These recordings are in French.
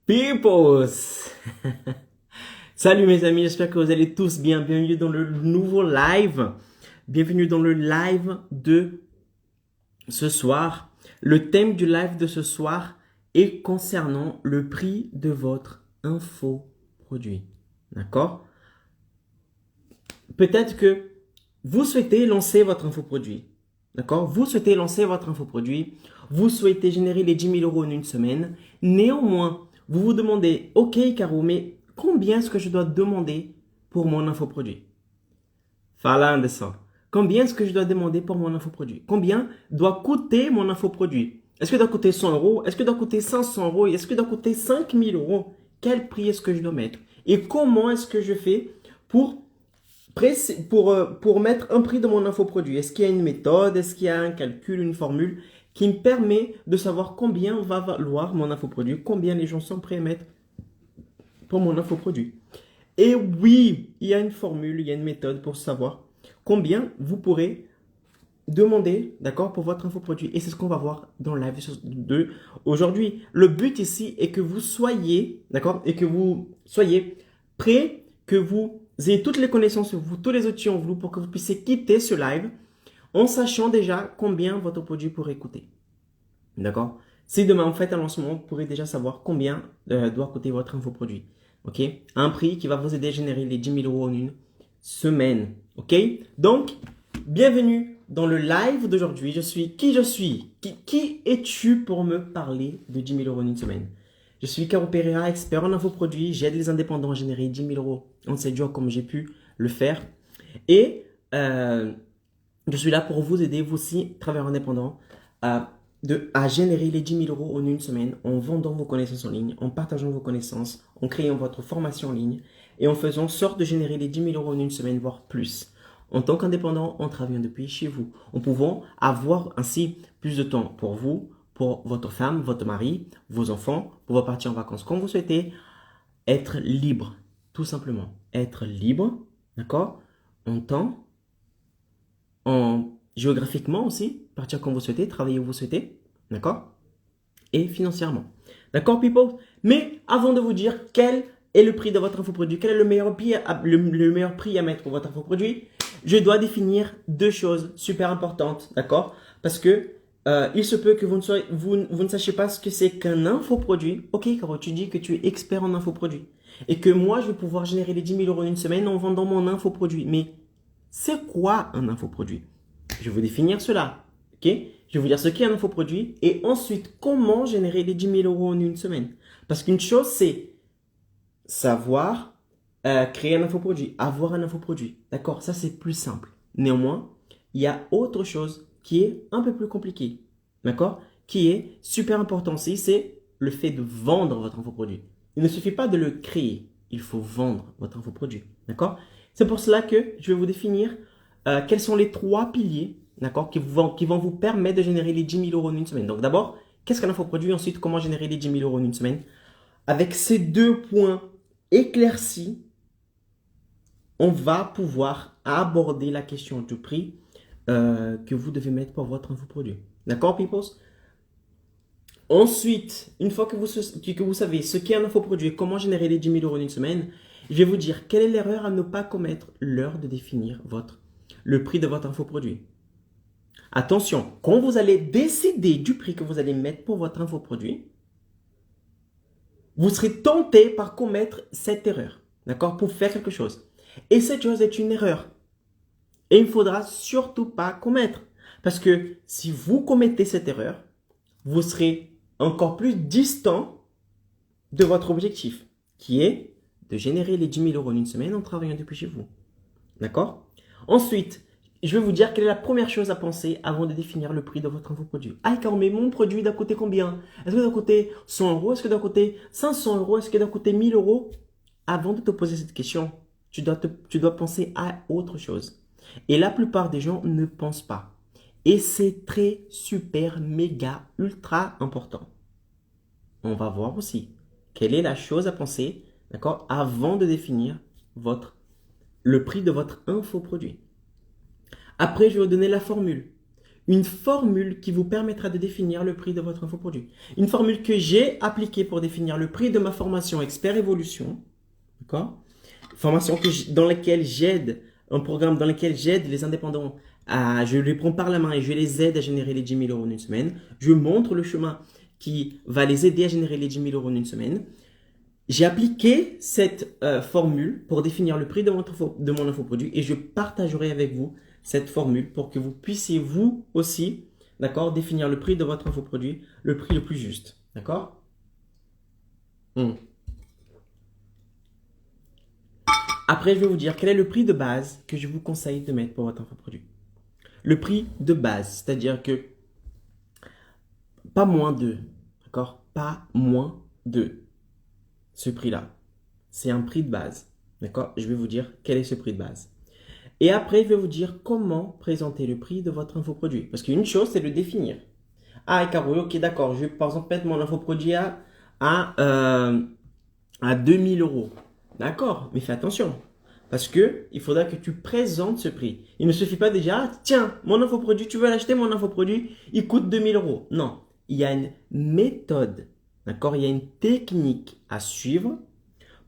Peoples! Salut mes amis, j'espère que vous allez tous bien. Bienvenue dans le nouveau live. Bienvenue dans le live de ce soir. Le thème du live de ce soir est concernant le prix de votre infoproduit. D'accord? Peut-être que vous souhaitez lancer votre infoproduit. D'accord? Vous souhaitez lancer votre infoproduit. Vous souhaitez générer les 10 000 euros en une semaine. Néanmoins, vous vous demandez, ok Caro, mais combien est-ce que je dois demander pour mon infoproduit? Falando só. Combien est-ce que je dois demander pour mon infoproduit? Combien doit coûter mon infoproduit? Est-ce que doit coûter 100 euros? Est-ce que doit coûter 500 euros? Est-ce que doit coûter 5 000 euros? Quel prix est-ce que je dois mettre? Et comment est-ce que je fais pour pour mettre un prix de mon infoproduit? Est-ce qu'il y a une méthode? Est-ce qu'il y a un calcul, une formule qui me permet de savoir combien va valoir mon infoproduit? Combien les gens sont prêts à mettre pour mon infoproduit? Et oui, il y a une formule, il y a une méthode pour savoir combien vous pourrez demander, d'accord, pour votre infoproduit. Et c'est ce qu'on va voir dans le live de aujourd'hui. Le but ici est que vous soyez, d'accord, et que vous soyez prêts, que vous ayez toutes les connaissances sur vous, tous les outils en vous pour que vous puissiez quitter ce live en sachant déjà combien votre produit pourrait coûter. D'accord? Si demain vous faites un lancement, vous pourrez déjà savoir combien doit coûter votre infoproduit. Ok? Un prix qui va vous aider à générer les 10 000 euros en une semaine. Ok? Donc, bienvenue dans le live d'aujourd'hui. Je suis qui je suis? Qui es-tu pour me parler de 10 000 euros en une semaine? Je suis Caro Pereira, expert en infoproduits. J'aide les indépendants à générer 10 000 euros en 7 jours comme j'ai pu le faire. Et je suis là pour vous aider, vous aussi, travailleurs indépendants, à générer les 10 000 euros en une semaine en vendant vos connaissances en ligne, en partageant vos connaissances, en créant votre formation en ligne et en faisant sorte de générer les 10 000 euros en une semaine, voire plus. En tant qu'indépendant, en travaillant depuis chez vous, en pouvant avoir ainsi plus de temps pour vous, pour votre femme, votre mari, vos enfants, pouvoir partir en vacances quand vous souhaitez, être libre, tout simplement. Être libre, d'accord, en temps, géographiquement aussi, partir quand vous souhaitez, travailler où vous souhaitez, d'accord? Et financièrement. D'accord, people? Mais avant de vous dire quel est le prix de votre infoproduit, quel est le meilleur prix à mettre pour votre infoproduit, je dois définir deux choses super importantes, d'accord? Parce que il se peut que vous ne sachiez pas ce que c'est qu'un infoproduit. Ok, Caro, tu dis que tu es expert en infoproduit. Et que moi, je vais pouvoir générer les 10 000 euros en une semaine en vendant mon infoproduit. Mais c'est quoi un infoproduit? Je vais vous définir cela. Ok? Je vais vous dire ce qu'est un infoproduit et ensuite comment générer les 10 000 euros en une semaine. Parce qu'une chose, c'est savoir créer un infoproduit, avoir un infoproduit. D'accord? Ça, c'est plus simple. Néanmoins, il y a autre chose qui est un peu plus compliquée. D'accord? Qui est super important aussi, c'est le fait de vendre votre infoproduit. Il ne suffit pas de le créer, il faut vendre votre infoproduit. D'accord? C'est pour cela que je vais vous définir quels sont les trois piliers, d'accord, qui vont vous permettre de générer les 10 000 euros en une semaine. Donc d'abord, qu'est-ce qu'un infoproduit? Ensuite, comment générer les 10 000 euros en une semaine? Avec ces deux points éclaircis, on va pouvoir aborder la question du prix que vous devez mettre pour votre infoproduit. D'accord, peoples? Ensuite, une fois que vous savez ce qu'est un infoproduit et comment générer les 10 000 euros en une semaine, je vais vous dire quelle est l'erreur à ne pas commettre lors de définir le prix de votre infoproduit. Attention, quand vous allez décider du prix que vous allez mettre pour votre infoproduit, vous serez tenté par commettre cette erreur, d'accord, pour faire quelque chose. Et cette chose est une erreur. Et il ne faudra surtout pas commettre. Parce que si vous commettez cette erreur, vous serez encore plus distant de votre objectif, qui est de générer les 10 000 euros en une semaine en travaillant depuis chez vous. D'accord? Ensuite, je vais vous dire quelle est la première chose à penser avant de définir le prix de votre infoproduit. Ah, Caro, mais mon produit doit coûter combien? Est-ce que doit coûter 100 euros? Est-ce que doit coûter 500 euros? Est-ce que doit coûter 1000 euros? Avant de te poser cette question, tu dois penser à autre chose. Et la plupart des gens ne pensent pas. Et c'est très, super, méga, ultra important. On va voir aussi quelle est la chose à penser, d'accord, avant de définir le prix de votre infoproduit. Après, je vais vous donner la formule. une formule qui vous permettra de définir le prix de votre infoproduit. Une formule que j'ai appliquée pour définir le prix de ma formation Expert Évolution. D'accord? Formation dans laquelle j'aide, un programme dans lequel j'aide les indépendants je les prends par la main et je les aide à générer les 10 000 euros en une semaine. Je montre le chemin qui va les aider à générer les 10 000 euros en une semaine. J'ai appliqué cette formule pour définir le prix de mon infoproduit et je partagerai avec vous cette formule pour que vous puissiez vous aussi, d'accord, définir le prix de votre infoproduit, le prix le plus juste. D'accord? Après, je vais vous dire quel est le prix de base que je vous conseille de mettre pour votre infoproduit. Le prix de base, c'est-à-dire que pas moins de, d'accord? Pas moins de ce prix-là. C'est un prix de base, d'accord? Je vais vous dire quel est ce prix de base. Et après, je vais vous dire comment présenter le prix de votre infoproduit. Parce qu'une chose, c'est le définir. Ah, Caro, ok, d'accord. Je vais par exemple mettre mon infoproduit à 2000 euros. D'accord, mais fais attention. Parce que il faudra que tu présentes ce prix. Il ne suffit pas déjà, tiens, mon infoproduit, tu veux l'acheter, mon infoproduit, il coûte 2000 euros. Non, il y a une méthode, d'accord? Il y a une technique à suivre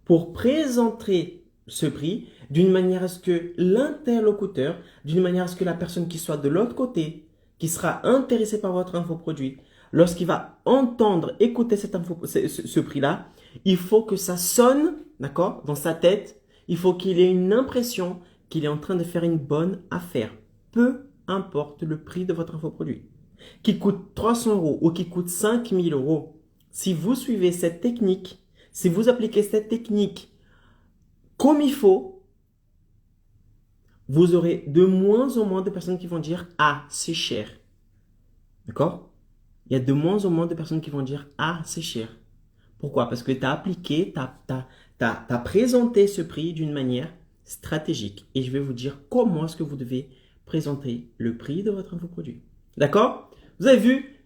pour présenter ce prix d'une manière à ce que l'interlocuteur, d'une manière à ce que la personne qui soit de l'autre côté, qui sera intéressée par votre infoproduit, lorsqu'il va entendre, écouter ce prix-là, il faut que ça sonne, d'accord, dans sa tête. Il faut qu'il ait une impression qu'il est en train de faire une bonne affaire. Peu importe le prix de votre infoproduit. Qu'il coûte 300 euros ou qu'il coûte 5000 euros. Si vous suivez cette technique, si vous appliquez cette technique comme il faut, vous aurez de moins en moins de personnes qui vont dire « Ah, c'est cher ». D'accord? Il y a de moins en moins de personnes qui vont dire « Ah, c'est cher ». Pourquoi? Parce que tu as appliqué, tu as présenté ce prix d'une manière stratégique. Et je vais vous dire comment est-ce que vous devez présenter le prix de votre infoproduit. D'accord? Vous avez vu?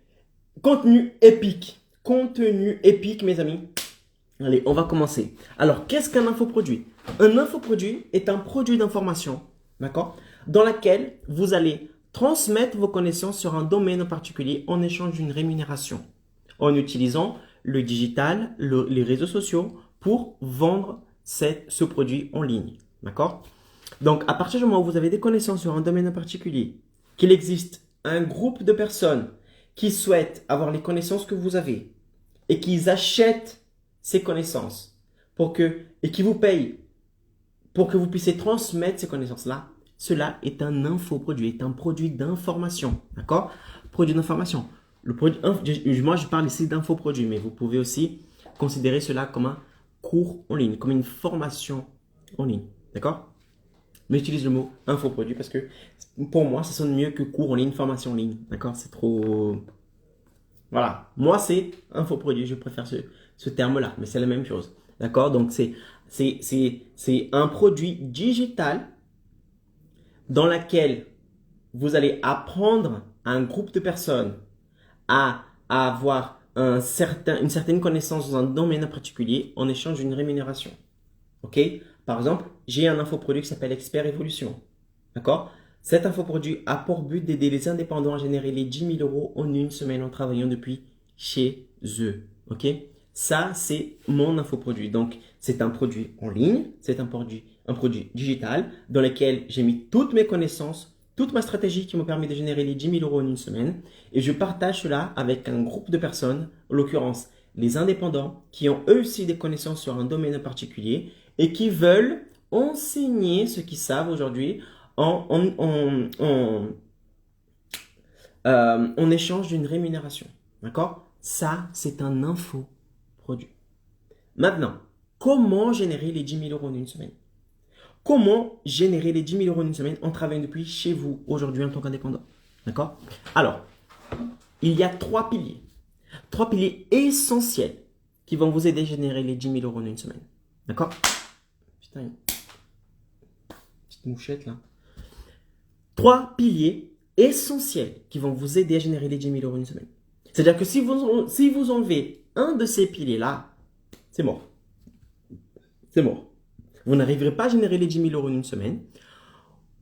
Contenu épique. Contenu épique, mes amis. Allez, on va commencer. Alors, qu'est-ce qu'un infoproduit? Un infoproduit est un produit d'information, d'accord, dans lequel vous allez transmettre vos connaissances sur un domaine en particulier en échange d'une rémunération, en utilisant le digital, les réseaux sociaux pour vendre ce produit en ligne, d'accord? Donc, à partir du moment où vous avez des connaissances sur un domaine en particulier, qu'il existe un groupe de personnes qui souhaitent avoir les connaissances que vous avez et qui achètent ces connaissances et qui vous payent pour que vous puissiez transmettre ces connaissances-là, cela est un infoproduit, est un produit d'information, d'accord? Produit d'information. Moi, je parle ici d'infoproduit, mais vous pouvez aussi considérer cela comme un cours en ligne, comme une formation en ligne, d'accord? Mais j'utilise le mot infoproduit parce que pour moi, ça sonne mieux que cours en ligne, formation en ligne, d'accord? C'est trop... Voilà, moi c'est infoproduit, je préfère ce terme-là, mais c'est la même chose, d'accord? Donc c'est un produit digital dans lequel vous allez apprendre à un groupe de personnes à avoir une certaine connaissance dans un domaine en particulier en échange d'une rémunération. Ok? Par exemple, j'ai un infoproduit qui s'appelle Expert Évolution. D'accord? Cet infoproduit a pour but d'aider les indépendants à générer les 10 000 euros en une semaine en travaillant depuis chez eux. Ok? Ça, c'est mon infoproduit. Donc, c'est un produit en ligne, c'est un produit digital dans lequel j'ai mis toutes mes connaissances, toute ma stratégie qui m'a permis de générer les 10 000 euros en une semaine. Et je partage cela avec un groupe de personnes, en l'occurrence les indépendants, qui ont eux aussi des connaissances sur un domaine en particulier et qui veulent enseigner ce qu'ils savent aujourd'hui en échange d'une rémunération. D'accord? Ça, c'est un infoproduit. Maintenant, comment générer les 10 000 euros en une semaine? Comment générer les 10 000 euros en une semaine en travaillant depuis chez vous aujourd'hui en tant qu'indépendant? D'accord? Alors, il y a trois piliers. Trois piliers essentiels qui vont vous aider à générer les 10 000 euros en une semaine. D'accord? Putain, une petite mouchette là. Trois piliers essentiels qui vont vous aider à générer les 10 000 euros en une semaine. C'est-à-dire que si vous enlevez un de ces piliers-là, c'est mort. C'est mort. Vous n'arriverez pas à générer les 10 000 euros en une semaine.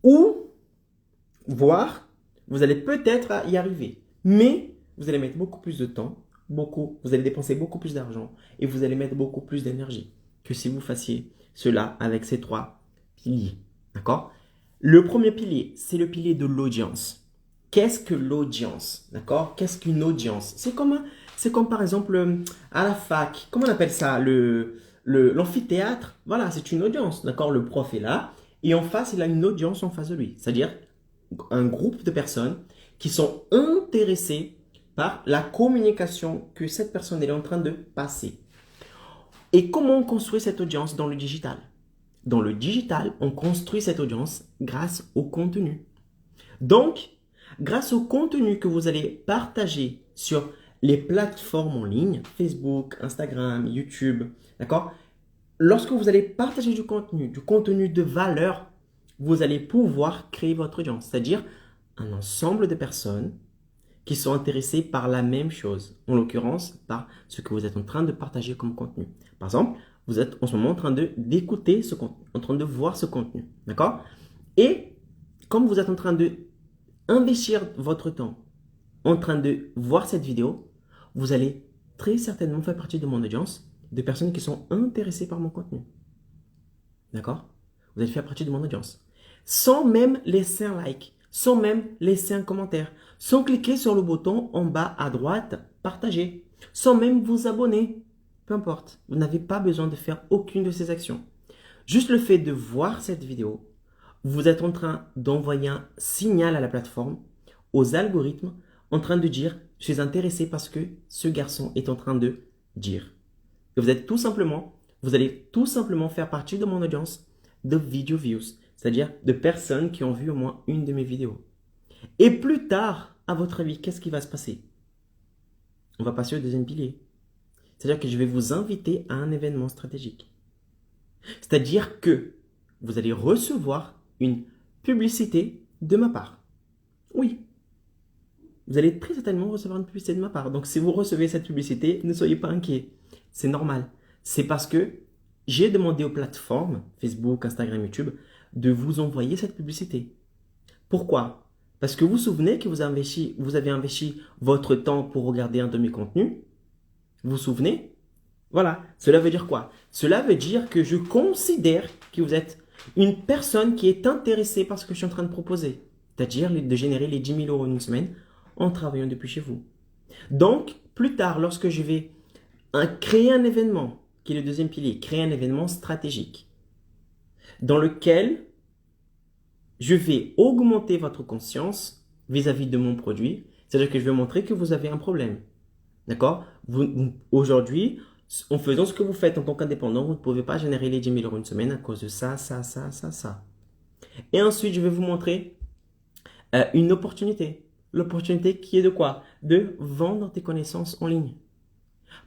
Ou, voire, vous allez peut-être y arriver. Mais vous allez mettre beaucoup plus de temps, vous allez dépenser beaucoup plus d'argent et vous allez mettre beaucoup plus d'énergie que si vous fassiez cela avec ces trois piliers. D'accord? Le premier pilier, c'est le pilier de l'audience. Qu'est-ce que l'audience? D'accord? Qu'est-ce qu'une audience? C'est comme par exemple à la fac, comment on appelle ça? L'amphithéâtre. Voilà, c'est une audience. D'accord? Le prof est là et en face, il a une audience en face de lui. C'est-à-dire un groupe de personnes qui sont intéressées par la communication que cette personne est en train de passer. Et comment on construit cette audience dans le digital? Dans le digital, on construit cette audience grâce au contenu. Donc, grâce au contenu que vous allez partager sur les plateformes en ligne, Facebook, Instagram, YouTube, d'accord? Lorsque vous allez partager du contenu de valeur, vous allez pouvoir créer votre audience, c'est-à-dire un ensemble de personnes qui sont intéressées par la même chose, en l'occurrence par ce que vous êtes en train de partager comme contenu. Par exemple, vous êtes en ce moment en train d'écouter ce contenu, en train de voir ce contenu, d'accord? Et comme vous êtes en train de investir votre temps en train de voir cette vidéo, vous allez très certainement faire partie de mon audience, de personnes qui sont intéressées par mon contenu. D'accord? Vous allez faire partie de mon audience. Sans même laisser un like, sans même laisser un commentaire, sans cliquer sur le bouton en bas à droite, partager, sans même vous abonner. Peu importe, vous n'avez pas besoin de faire aucune de ces actions. Juste le fait de voir cette vidéo, vous êtes en train d'envoyer un signal à la plateforme, aux algorithmes, en train de dire « Je suis intéressé parce que ce garçon est en train de dire ». Et vous allez tout simplement faire partie de mon audience de video views, c'est-à-dire de personnes qui ont vu au moins une de mes vidéos. Et plus tard, à votre avis, qu'est-ce qui va se passer? On va passer au deuxième pilier. C'est-à-dire que je vais vous inviter à un événement stratégique. C'est-à-dire que vous allez recevoir une publicité de ma part. Oui. Vous allez très certainement recevoir une publicité de ma part. Donc, si vous recevez cette publicité, ne soyez pas inquiets. C'est normal. C'est parce que j'ai demandé aux plateformes, Facebook, Instagram, YouTube, de vous envoyer cette publicité. Pourquoi? Parce que vous vous souvenez que vous avez investi votre temps pour regarder un de mes contenus. Vous vous souvenez? Voilà. Cela veut dire quoi? Cela veut dire que je considère que vous êtes une personne qui est intéressée par ce que je suis en train de proposer. C'est-à-dire de générer les 10 000 € en une semaine en travaillant depuis chez vous. Donc, plus tard, lorsque je vais créer un événement, qui est le deuxième pilier, créer un événement stratégique, dans lequel je vais augmenter votre conscience vis-à-vis de mon produit, c'est-à-dire que je vais montrer que vous avez un problème. D'accord? Aujourd'hui, en faisant ce que vous faites en tant qu'indépendant, vous ne pouvez pas générer les 10 000 € une semaine à cause de ça. Et ensuite, je vais vous montrer une opportunité. L'opportunité qui est de quoi? De vendre tes connaissances en ligne.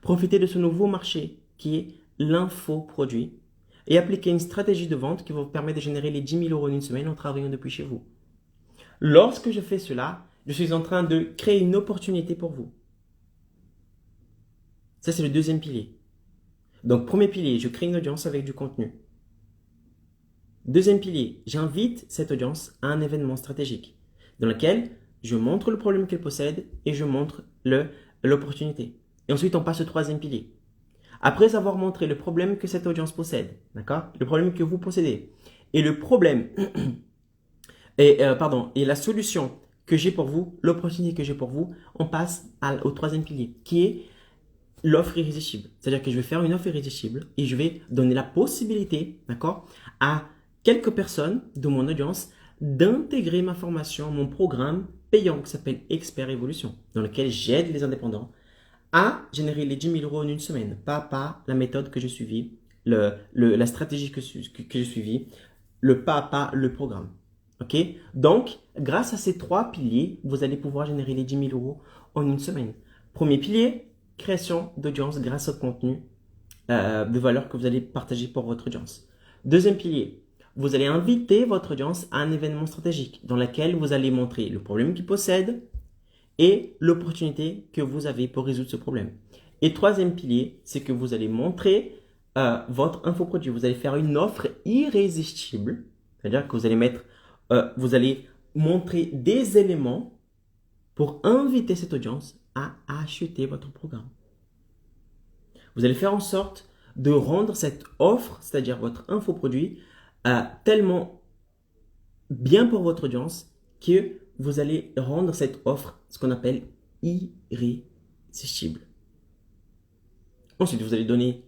Profiter de ce nouveau marché qui est l'infoproduit et appliquer une stratégie de vente qui va vous permettre de générer les 10 000 € en une semaine en travaillant depuis chez vous. Lorsque je fais cela, je suis en train de créer une opportunité pour vous. Ça, c'est le deuxième pilier. Donc, premier pilier, je crée une audience avec du contenu. Deuxième pilier, j'invite cette audience à un événement stratégique dans lequel je montre le problème qu'elle possède et je montre l'opportunité. Et ensuite, on passe au troisième pilier. Après avoir montré le problème que cette audience possède, d'accord? Le problème que vous possédez et le problème et la solution que j'ai pour vous, l'opportunité que j'ai pour vous, on passe au troisième pilier qui est l'offre irrésistible. C'est-à-dire que je vais faire une offre irrésistible et je vais donner la possibilité, d'accord, à quelques personnes de mon audience d'intégrer ma formation, mon programme payant qui s'appelle Expert Évolution, dans lequel j'aide les indépendants à générer les 10 000 € en une semaine, pas la méthode que j'ai suivie, la stratégie que j'ai suivie, le pas à pas, le programme. Ok? Donc, grâce à ces trois piliers, vous allez pouvoir générer les 10 000 € en une semaine. Premier pilier, création d'audience grâce au contenu de valeur que vous allez partager pour votre audience. Deuxième pilier, vous allez inviter votre audience à un événement stratégique dans lequel vous allez montrer le problème qu'ils possèdent et l'opportunité que vous avez pour résoudre ce problème. Et troisième pilier, c'est que vous allez montrer votre infoproduit. Vous allez faire une offre irrésistible, c'est-à-dire que vous allez montrer des éléments pour inviter cette audience à acheter votre programme. Vous allez faire en sorte de rendre cette offre, c'est-à-dire votre infoproduit, tellement bien pour votre audience que vous allez rendre cette offre ce qu'on appelle irrésistible. Ensuite, vous allez donner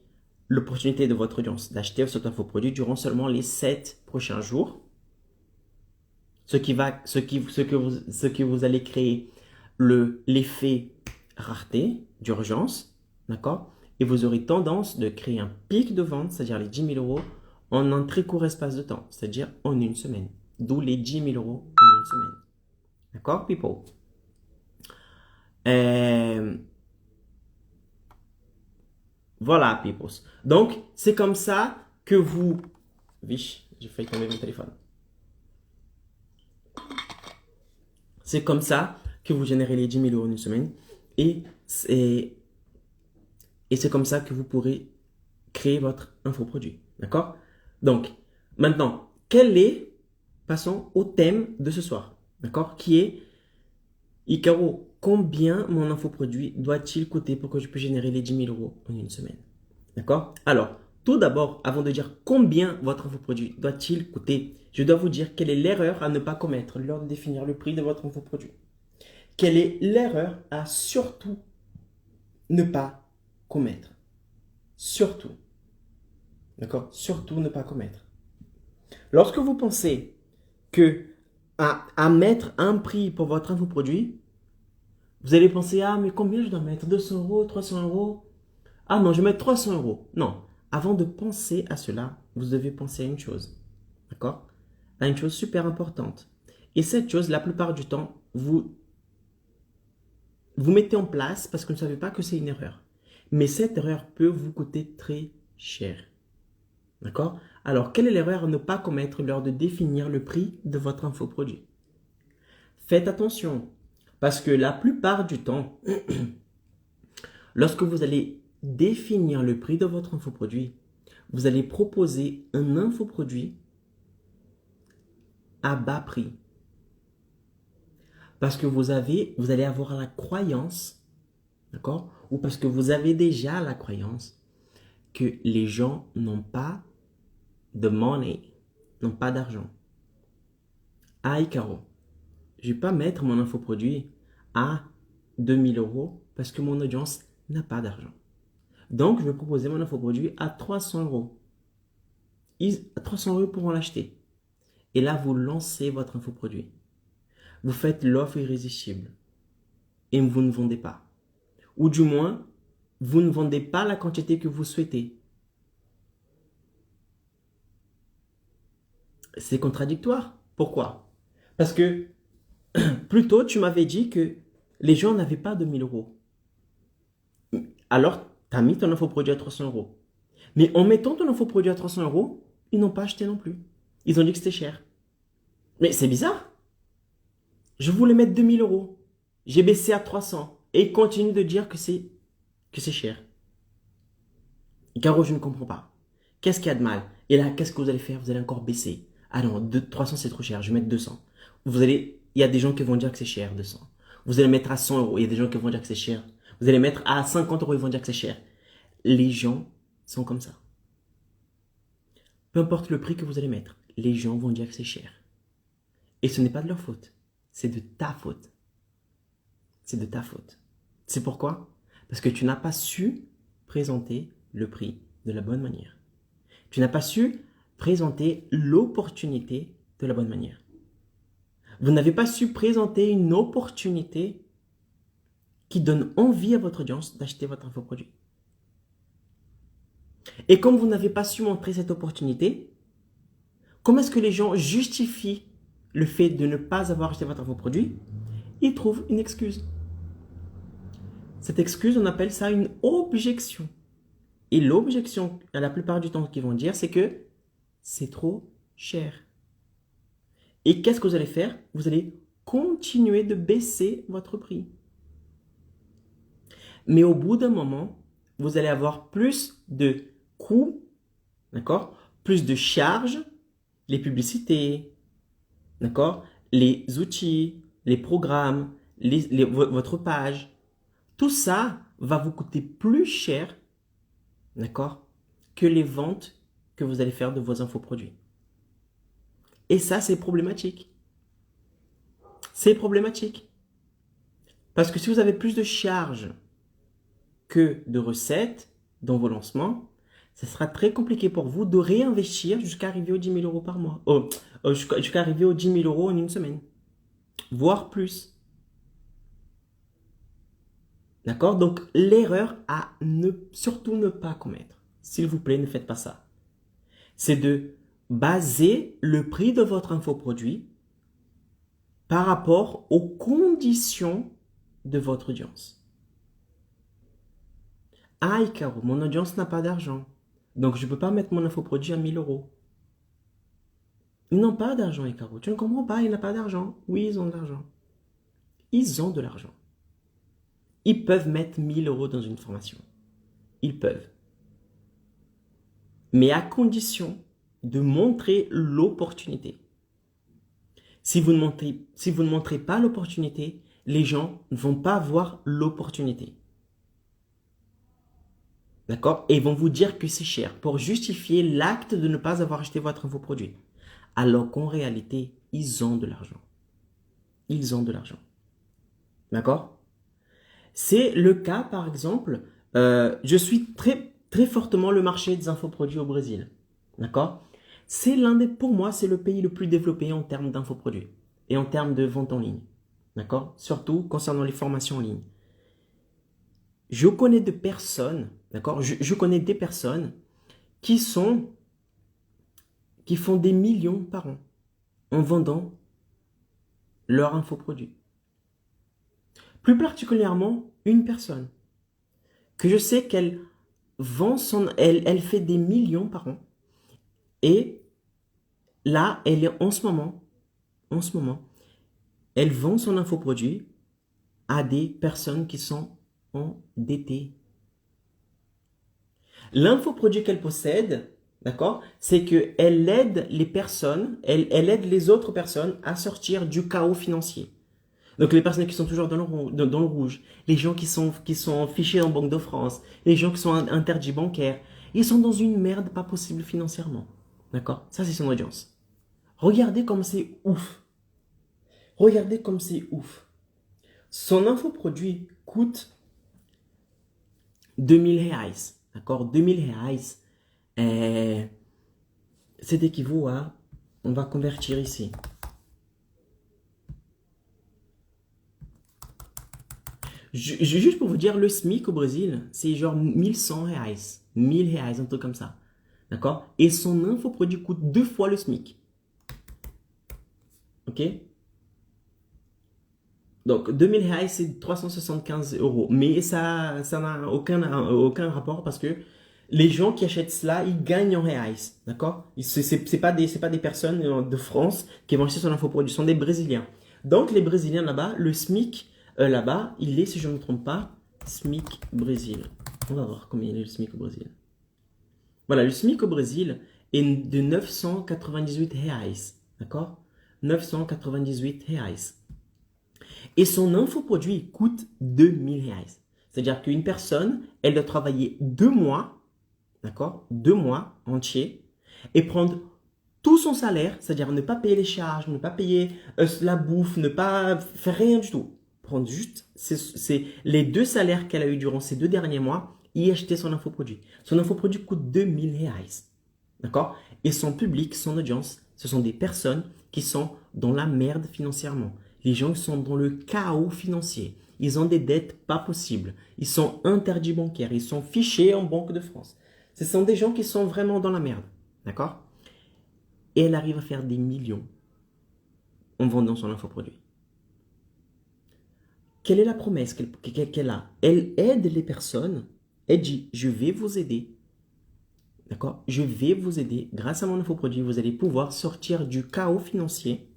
l'opportunité de votre audience d'acheter cet infoproduit durant seulement les 7 prochains jours. Ce que vous allez créer l'effet rareté, d'urgence, d'accord? Et vous aurez tendance de créer un pic de vente, c'est-à-dire les 10 000 euros, en un très court espace de temps, c'est-à-dire en une semaine. D'où les 10 000 euros en une semaine. D'accord, people? Voilà, people. Donc, c'est comme ça que vous... Viche, j'ai failli tomber mon téléphone. C'est comme ça que vous générez les 10 000 euros en une semaine. Et c'est comme ça que vous pourrez créer votre infoproduit. D'accord? Donc, maintenant, passons au thème de ce soir. D'accord? Qui est, Icaro, combien mon infoproduit doit-il coûter pour que je puisse générer les 10 000 euros en une semaine? D'accord? Alors, tout d'abord, avant de dire combien votre infoproduit doit-il coûter, je dois vous dire quelle est l'erreur à ne pas commettre lors de définir le prix de votre infoproduit. Quelle est l'erreur à surtout ne pas commettre? Surtout. D'accord? Surtout ne pas commettre. Lorsque vous pensez à mettre un prix pour votre infoproduit, vous allez penser, ah, mais combien je dois mettre? 200 euros, 300 euros? Ah non, je vais mettre 300 euros. Non. Avant de penser à cela, vous devez penser à une chose. D'accord? À une chose super importante. Et cette chose, la plupart du temps, vous mettez en place parce que vous ne savez pas que c'est une erreur. Mais cette erreur peut vous coûter très cher. D'accord? Alors, quelle est l'erreur à ne pas commettre lors de définir le prix de votre infoproduit? Faites attention, parce que la plupart du temps, lorsque vous allez définir le prix de votre infoproduit, vous allez proposer un infoproduit à bas prix. Parce que vous allez avoir la croyance, d'accord? Ou parce que vous avez déjà la croyance que les gens n'ont pas de money, n'ont pas d'argent. Ah, Icaro, je ne vais pas mettre mon infoproduit à 2000 euros parce que mon audience n'a pas d'argent. Donc, je vais proposer mon infoproduit à 300 euros. 300 euros pourront l'acheter. Et là, vous lancez votre infoproduit. Vous faites l'offre irrésistible. Et vous ne vendez pas. Ou du moins, vous ne vendez pas la quantité que vous souhaitez. C'est contradictoire. Pourquoi? Parce que plus tôt, tu m'avais dit que les gens n'avaient pas 2000 euros. Alors, tu as mis ton infoproduit à 300 euros. Mais en mettant ton infoproduit à 300 euros, ils n'ont pas acheté non plus. Ils ont dit que c'était cher. Mais c'est bizarre. Je voulais mettre 2000 euros. J'ai baissé à 300. Et ils continuent de dire que c'est cher. Caro, je ne comprends pas. Qu'est-ce qu'il y a de mal? Et là, qu'est-ce que vous allez faire? Vous allez encore baisser. Ah non, 300 c'est trop cher, je vais mettre 200. Il y a des gens qui vont dire que c'est cher, 200. Vous allez mettre à 100 euros, il y a des gens qui vont dire que c'est cher. Vous allez mettre à 50 euros, ils vont dire que c'est cher. Les gens sont comme ça. Peu importe le prix que vous allez mettre, les gens vont dire que c'est cher. Et ce n'est pas de leur faute, c'est de ta faute. C'est de ta faute. C'est pourquoi? Parce que tu n'as pas su présenter le prix de la bonne manière. Tu n'as pas su présenter l'opportunité de la bonne manière. Vous n'avez pas su présenter une opportunité qui donne envie à votre audience d'acheter votre infoproduit. Et comme vous n'avez pas su montrer cette opportunité, comment est-ce que les gens justifient le fait de ne pas avoir acheté votre infoproduit? Ils trouvent une excuse. Cette excuse, on appelle ça une objection. Et l'objection, la plupart du temps, qu'ils vont dire, c'est que c'est trop cher. Et qu'est-ce que vous allez faire? Vous allez continuer de baisser votre prix. Mais au bout d'un moment, vous allez avoir plus de coûts, d'accord? Plus de charges, les publicités, d'accord? les outils, les programmes, votre page, tout ça va vous coûter plus cher, d'accord, que les ventes que vous allez faire de vos infoproduits. Et ça, c'est problématique. C'est problématique. Parce que si vous avez plus de charges que de recettes dans vos lancements, ce sera très compliqué pour vous de réinvestir jusqu'à arriver aux 10 000 euros par mois. Jusqu'à arriver aux 10 000 euros en une semaine. Voire plus. D'accord? Donc, l'erreur à surtout ne pas commettre. S'il vous plaît, ne faites pas ça. C'est de baser le prix de votre infoproduit par rapport aux conditions de votre audience. Ah, Icaro, mon audience n'a pas d'argent. Donc, je ne peux pas mettre mon infoproduit à 1000 euros. Ils n'ont pas d'argent, Icaro. Tu ne comprends pas, ils n'ont pas d'argent. Oui, ils ont de l'argent. Ils ont de l'argent. Ils peuvent mettre 1000 euros dans une formation. Ils peuvent. Mais à condition de montrer l'opportunité. Si vous ne montrez pas l'opportunité, les gens ne vont pas voir l'opportunité. D'accord? Et ils vont vous dire que c'est cher pour justifier l'acte de ne pas avoir acheté votre infoproduit. Alors qu'en réalité, ils ont de l'argent. Ils ont de l'argent. D'accord? C'est le cas, par exemple, je suis très fortement le marché des infoproduits au Brésil. D'accord? Pour moi, c'est le pays le plus développé en termes d'infoproduits et en termes de vente en ligne. D'accord? Surtout concernant les formations en ligne. Je connais des personnes, d'accord? Je connais des personnes qui font des millions par an en vendant leur infoproduit. Plus particulièrement, une personne que je sais qu'elle vend elle fait des millions par an. Et là, elle est en ce moment, elle vend son infoproduit à des personnes qui sont endettées. L'infoproduit qu'elle possède, d'accord, c'est qu'elle aide les personnes, elle aide les autres personnes à sortir du chaos financier. Donc les personnes qui sont toujours dans le rouge, les gens qui sont fichés en Banque de France, les gens qui sont interdits bancaires, ils sont dans une merde pas possible financièrement. D'accord? Ça, c'est son audience. Regardez comme c'est ouf. Regardez comme c'est ouf. Son infoproduit coûte 2000 reais. D'accord? 2000 reais. C'est équivaut à... On va convertir ici. Juste pour vous dire, le SMIC au Brésil, c'est genre 1100 reais. 1000 reais, un truc comme ça. D'accord? Et son infoproduit coûte 2 fois le SMIC. Ok? Donc, 2000 reais, c'est 375 euros. Mais ça n'a aucun rapport parce que les gens qui achètent cela, ils gagnent en reais. D'accord? C'est pas des personnes de France qui vont acheter son infoproduit. Ce sont des Brésiliens. Donc, les Brésiliens là-bas, le SMIC là-bas, il est, si je ne me trompe pas, SMIC Brésil. On va voir combien il est le SMIC au Brésil. Voilà, le SMIC au Brésil est de 998 reais. D'accord? 998 reais. Et son infoproduit coûte 2000 reais. C'est-à-dire qu'une personne, elle doit travailler 2 mois, d'accord? 2 mois entiers, et prendre tout son salaire, c'est-à-dire ne pas payer les charges, ne pas payer la bouffe, ne pas faire rien du tout. Prendre juste c'est les 2 salaires qu'elle a eu durant ces 2 derniers mois et acheter son infoproduit. Son infoproduit coûte 2000 reais. D'accord? Et son public, son audience, ce sont des personnes qui sont dans la merde financièrement. Les gens qui sont dans le chaos financier. Ils ont des dettes pas possibles. Ils sont interdits bancaires. Ils sont fichés en Banque de France. Ce sont des gens qui sont vraiment dans la merde. D'accord? Et elle arrive à faire des millions en vendant son infoproduit. Quelle est la promesse qu'elle a? Elle aide les personnes. Elle dit, je vais vous aider. D'accord? Je vais vous aider. Grâce à mon infoproduit, vous allez pouvoir sortir du chaos financier,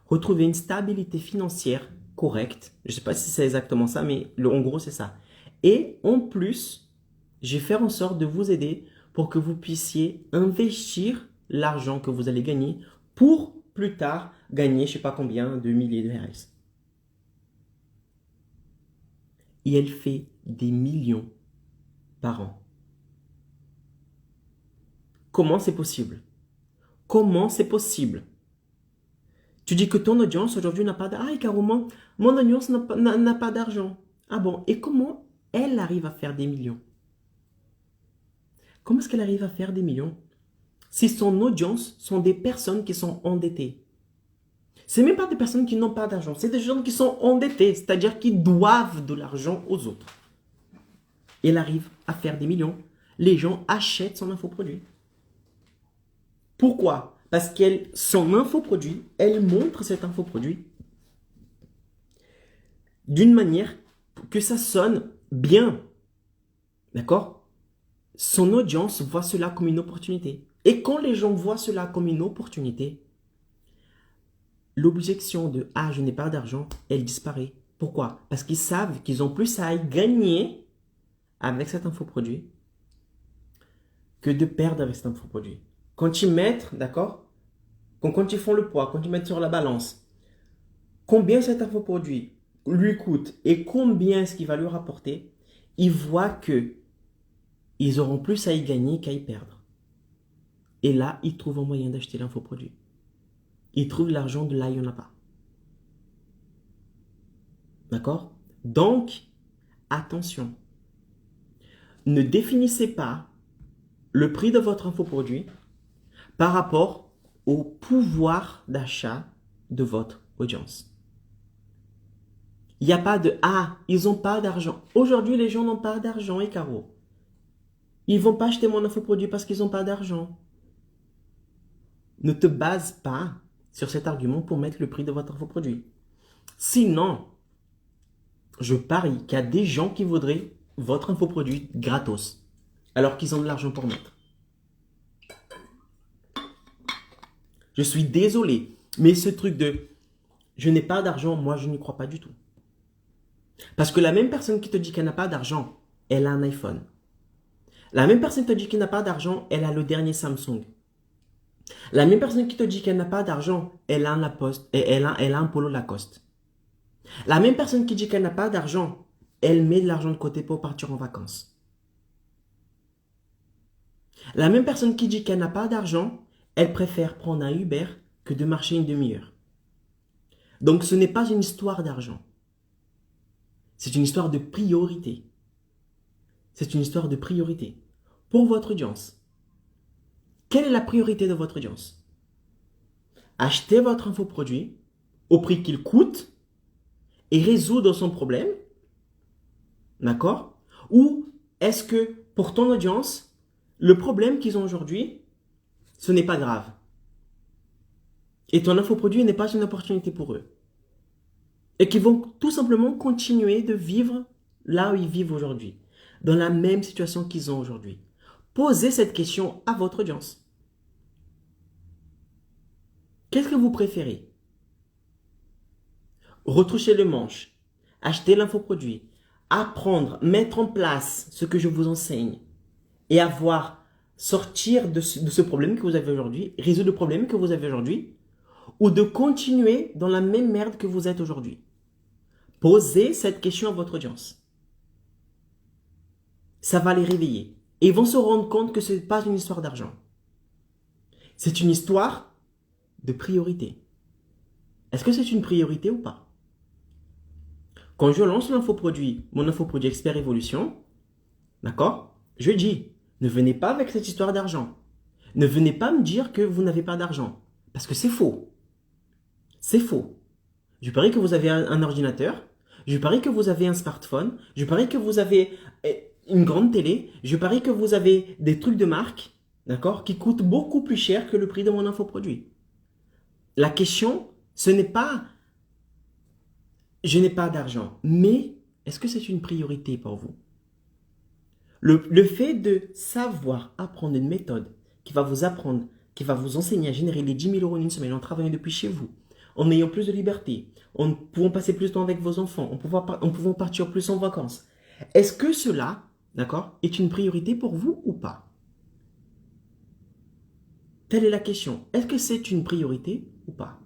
retrouver une stabilité financière correcte. Je ne sais pas si c'est exactement ça, mais en gros, c'est ça. Et en plus, je vais faire en sorte de vous aider pour que vous puissiez investir l'argent que vous allez gagner pour plus tard gagner je ne sais pas combien de milliers de RS. Et elle fait des millions par an. Comment c'est possible? Comment c'est possible? Tu dis que ton audience aujourd'hui n'a pas d'argent. Ah, carrément, mon audience n'a pas d'argent. Ah bon, et comment elle arrive à faire des millions? Comment est-ce qu'elle arrive à faire des millions si son audience sont des personnes qui sont endettées? Ce n'est même pas des personnes qui n'ont pas d'argent, c'est des gens qui sont endettés, c'est-à-dire qui doivent de l'argent aux autres. Elle arrive à faire des millions. Les gens achètent son infoproduit. Pourquoi? Parce qu'elle, son infoproduit, elle montre cet infoproduit d'une manière que ça sonne bien. D'accord? Son audience voit cela comme une opportunité. Et quand les gens voient cela comme une opportunité, l'objection de « Ah, je n'ai pas d'argent », elle disparaît. Pourquoi? Parce qu'ils savent qu'ils ont plus à y gagner avec cet infoproduit que de perdre avec cet infoproduit. Quand ils mettent, d'accord? Quand ils font le poids, quand ils mettent sur la balance, combien cet infoproduit lui coûte et combien est-ce qu'il va lui rapporter, ils voient que ils auront plus à y gagner qu'à y perdre. Et là, ils trouvent un moyen d'acheter l'infoproduit. Ils trouvent l'argent de là, il n'y en a pas. D'accord? Donc, attention. Ne définissez pas le prix de votre infoproduit par rapport au pouvoir d'achat de votre audience. Il n'y a pas de « Ah, ils n'ont pas d'argent ». Aujourd'hui, les gens n'ont pas d'argent, et Caro. Ils ne vont pas acheter mon infoproduit parce qu'ils n'ont pas d'argent. Ne te base pas sur cet argument pour mettre le prix de votre infoproduit. Sinon, je parie qu'il y a des gens qui voudraient votre infoproduit gratos, alors qu'ils ont de l'argent pour mettre. Je suis désolé, mais ce truc de « je n'ai pas d'argent », moi je n'y crois pas du tout. Parce que la même personne qui te dit qu'elle n'a pas d'argent, elle a un iPhone. La même personne qui te dit qu'elle n'a pas d'argent, elle a le dernier Samsung. La même personne qui te dit qu'elle n'a pas d'argent, elle a un polo Lacoste. La même personne qui dit qu'elle n'a pas d'argent, elle met de l'argent de côté pour partir en vacances. La même personne qui dit qu'elle n'a pas d'argent, elle préfère prendre un Uber que de marcher une demi-heure. Donc ce n'est pas une histoire d'argent. C'est une histoire de priorité. C'est une histoire de priorité. Pour votre audience, quelle est la priorité de votre audience? Acheter votre infoproduit au prix qu'il coûte et résoudre son problème. D'accord? Ou est-ce que pour ton audience, le problème qu'ils ont aujourd'hui, ce n'est pas grave. Et ton infoproduit n'est pas une opportunité pour eux. Et qu'ils vont tout simplement continuer de vivre là où ils vivent aujourd'hui. Dans la même situation qu'ils ont aujourd'hui. Posez cette question à votre audience. Qu'est-ce que vous préférez? Retoucher le manche, acheter l'infoproduit, apprendre, mettre en place ce que je vous enseigne et sortir de ce problème que vous avez aujourd'hui, résoudre le problème que vous avez aujourd'hui, ou de continuer dans la même merde que vous êtes aujourd'hui? Posez cette question à votre audience. Ça va les réveiller. Et ils vont se rendre compte que ce n'est pas une histoire d'argent. C'est une histoire de priorité. Est-ce que c'est une priorité ou pas? Quand je lance l'infoproduit, mon infoproduit Expert Évolution, d'accord? Je dis, ne venez pas avec cette histoire d'argent. Ne venez pas me dire que vous n'avez pas d'argent. Parce que c'est faux. C'est faux. Je parie que vous avez un ordinateur. Je parie que vous avez un smartphone. Je parie que vous avez une grande télé. Je parie que vous avez des trucs de marque, d'accord, qui coûtent beaucoup plus cher que le prix de mon infoproduit. La question, ce n'est pas « je n'ai pas d'argent », mais est-ce que c'est une priorité pour vous? Le fait de savoir apprendre une méthode qui va vous apprendre, qui va vous enseigner à générer les 10 000 € en une semaine en travaillant depuis chez vous, en ayant plus de liberté, en pouvant passer plus de temps avec vos enfants, en pouvant partir plus en vacances. Est-ce que cela, d'accord, est une priorité pour vous ou pas? Telle est la question. Est-ce que c'est une priorité ou pas?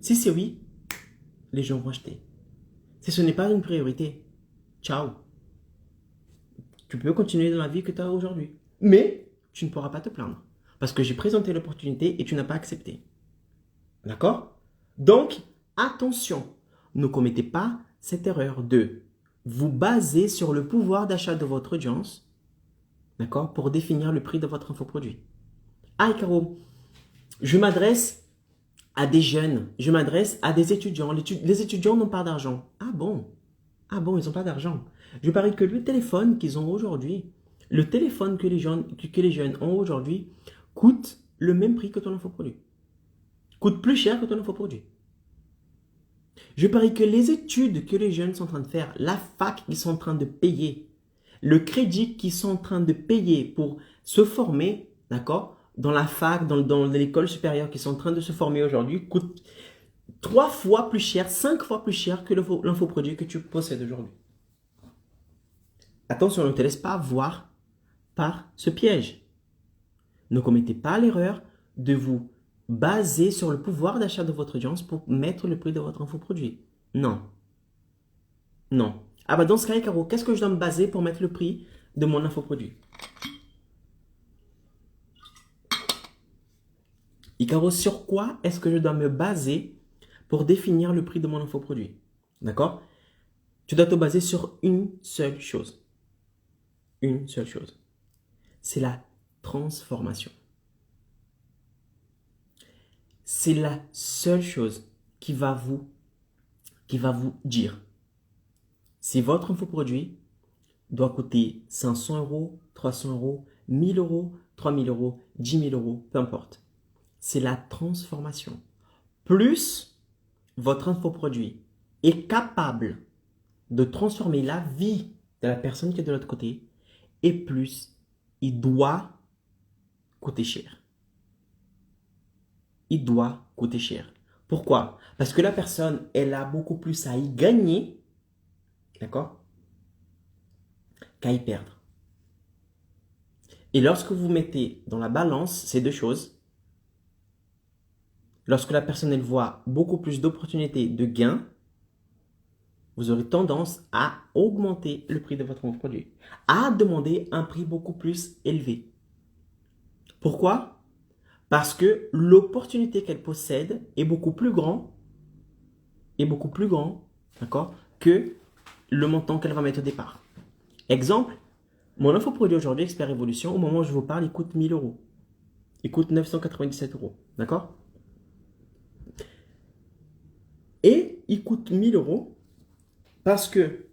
Si c'est oui, les gens vont acheter. Si ce n'est pas une priorité, ciao. Tu peux continuer dans la vie que tu as aujourd'hui. Mais tu ne pourras pas te plaindre. Parce que j'ai présenté l'opportunité et tu n'as pas accepté. D'accord? Donc, attention. Ne commettez pas cette erreur de vous baser sur le pouvoir d'achat de votre audience, d'accord, pour définir le prix de votre infoproduit. Ah, Caro, je m'adresse à des jeunes, je m'adresse à des étudiants. Les étudiants n'ont pas d'argent. Ah bon? Ah bon, ils n'ont pas d'argent. Je parie que le téléphone qu'ils ont aujourd'hui, le téléphone que les jeunes ont aujourd'hui, coûte le même prix que ton infoproduit. Coûte plus cher que ton infoproduit. Je parie que les études que les jeunes sont en train de faire, la fac qu'ils sont en train de payer, le crédit qu'ils sont en train de payer pour se former, d'accord, dans la fac, dans l'école supérieure qu'ils sont en train de se former aujourd'hui, coûte 3 fois plus cher, 5 fois plus cher que l'infoproduit que tu possèdes aujourd'hui. Attention, ne te laisse pas avoir par ce piège. Ne commettez pas l'erreur de vous baser sur le pouvoir d'achat de votre audience pour mettre le prix de votre infoproduit. Non. Non. Ah bah dans ce cas, Caro, qu'est-ce que je dois me baser pour mettre le prix de mon infoproduit? Icaro, sur quoi est-ce que je dois me baser pour définir le prix de mon infoproduit? D'accord? Tu dois te baser sur une seule chose. Une seule chose. C'est la transformation. C'est la seule chose qui va vous dire si votre infoproduit doit coûter 500 euros, 300 euros, 1000 euros, 3000 euros, 10 000 euros, peu importe. C'est la transformation. Plus votre infoproduit est capable de transformer la vie de la personne qui est de l'autre côté, et plus il doit coûter cher. Il doit coûter cher. Pourquoi? Parce que la personne, elle a beaucoup plus à y gagner, d'accord, qu'à y perdre. Et lorsque vous mettez dans la balance ces deux choses, lorsque la personne, elle voit beaucoup plus d'opportunités de gains, vous aurez tendance à augmenter le prix de votre produit, à demander un prix beaucoup plus élevé. Pourquoi? Parce que l'opportunité qu'elle possède est beaucoup plus grand, d'accord, que le montant qu'elle va mettre au départ. Exemple, mon infoproduit aujourd'hui, Expert Évolution, au moment où je vous parle, il coûte 1000 euros. Il coûte 997 euros, d'accord? Et il coûte 1000 euros parce que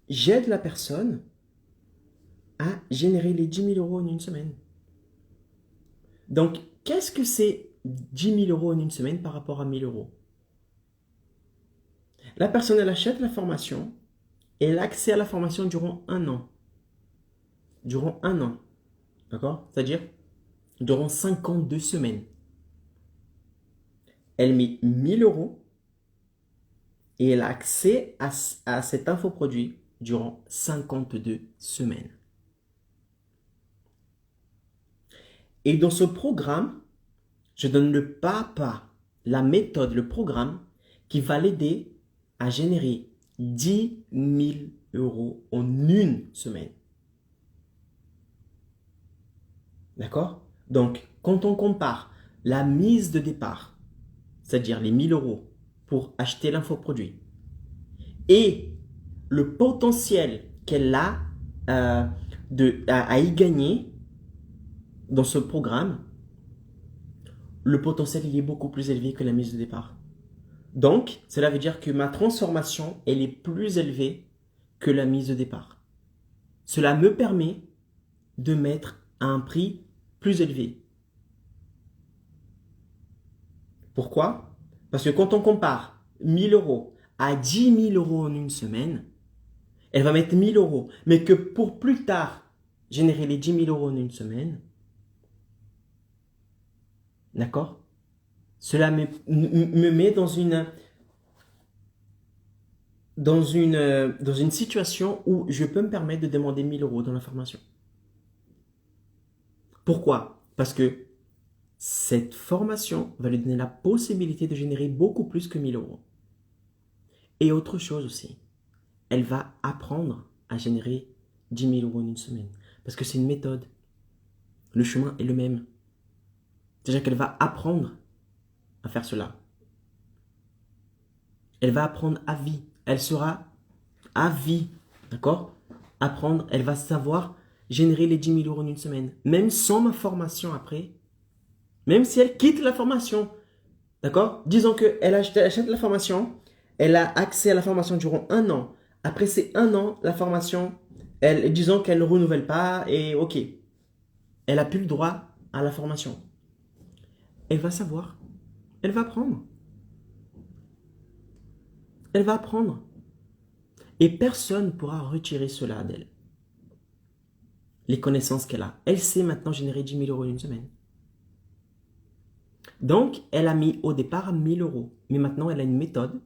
j'aide la personne à générer les 10 000 euros en une semaine. Donc, qu'est-ce que c'est 10 000 euros en une semaine par rapport à 1000 euros? La personne, elle achète la formation et elle a accès à la formation durant un an. Durant un an. D'accord? C'est-à-dire, durant 52 semaines. Elle met 1000 euros et elle a accès à cet infoproduit durant 52 semaines. Et dans ce programme, je donne le pas à pas, la méthode, le programme qui va l'aider à générer 10 000 euros en une semaine. D'accord? Donc, quand on compare la mise de départ, c'est-à-dire les 1000 euros pour acheter l'infoproduit, et le potentiel qu'elle a à y gagner dans ce programme, le potentiel il est beaucoup plus élevé que la mise de départ. Donc, cela veut dire que ma transformation, elle est plus élevée que la mise de départ. Cela me permet de mettre un prix plus élevé. Pourquoi? Parce que quand on compare 1000 euros à 10 000 euros en une semaine, elle va mettre 1000 euros. Mais que pour plus tard, générer les 10 000 euros en une semaine, d'accord? Cela me met dans une situation où je peux me permettre de demander 1000 euros dans la formation. Pourquoi? Parce que cette formation va lui donner la possibilité de générer beaucoup plus que 1000 euros. Et autre chose aussi, elle va apprendre à générer 10 000 euros en une semaine. Parce que c'est une méthode. Le chemin est le même. C'est-à-dire qu'elle va apprendre à faire cela. Elle va apprendre à vie. Elle sera à vie. D'accord? Apprendre, elle va savoir générer les 10 000 euros en une semaine. Même sans ma formation après. Même si elle quitte la formation. D'accord? Disons qu'elle achète la formation. Elle a accès à la formation durant 1 an. Après ces 1 an, la formation, disons qu'elle ne renouvelle pas et ok. Elle n'a plus le droit à la formation. Elle va savoir. Elle va apprendre. Elle va apprendre. Et personne ne pourra retirer cela d'elle. Les connaissances qu'elle a. Elle sait maintenant générer 10 000 euros en une semaine. Donc, elle a mis au départ 1000 euros. Mais maintenant, elle a une méthode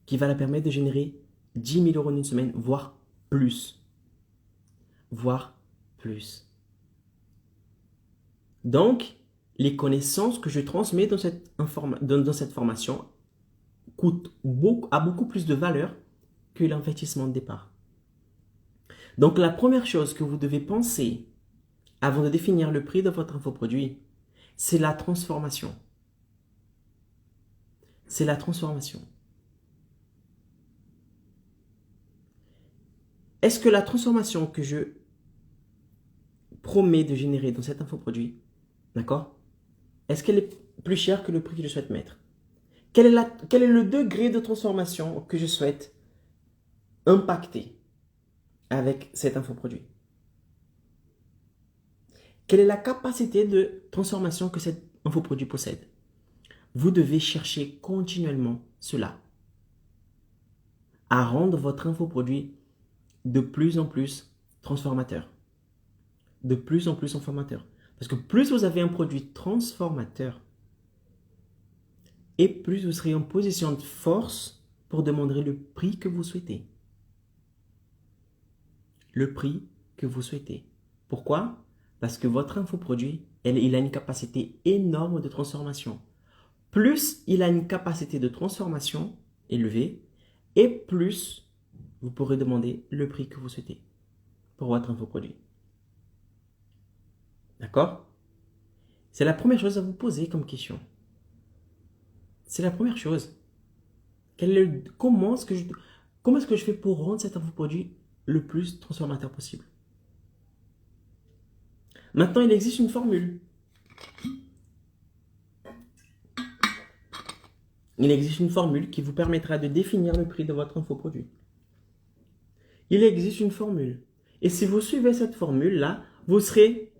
qui va la permettre de générer 10 000 euros en une semaine, voire plus. Voire plus. Donc, les connaissances que je transmets dans cette formation a beaucoup plus de valeur que l'investissement de départ. Donc, la première chose que vous devez penser avant de définir le prix de votre infoproduit, c'est la transformation. C'est la transformation. Est-ce que la transformation que je promets de générer dans cet infoproduit, d'accord, est-ce qu'elle est plus chère que le prix que je souhaite mettre? Quel est le degré de transformation que je souhaite impacter avec cet infoproduit? Quelle est la capacité de transformation que cet infoproduit possède? Vous devez chercher continuellement cela, à rendre votre infoproduit de plus en plus transformateur. De plus en plus transformateur. Parce que plus vous avez un produit transformateur, et plus vous serez en position de force pour demander le prix que vous souhaitez. Le prix que vous souhaitez. Pourquoi? Parce que votre infoproduit, il a une capacité énorme de transformation. Plus il a une capacité de transformation élevée, et plus vous pourrez demander le prix que vous souhaitez pour votre infoproduit. D'accord? C'est la première chose à vous poser comme question. C'est la première chose. Comment est-ce que je fais pour rendre cet infoproduit le plus transformateur possible? Maintenant, il existe une formule. Il existe une formule qui vous permettra de définir le prix de votre infoproduit. Il existe une formule. Et si vous suivez cette formule-là, vous serez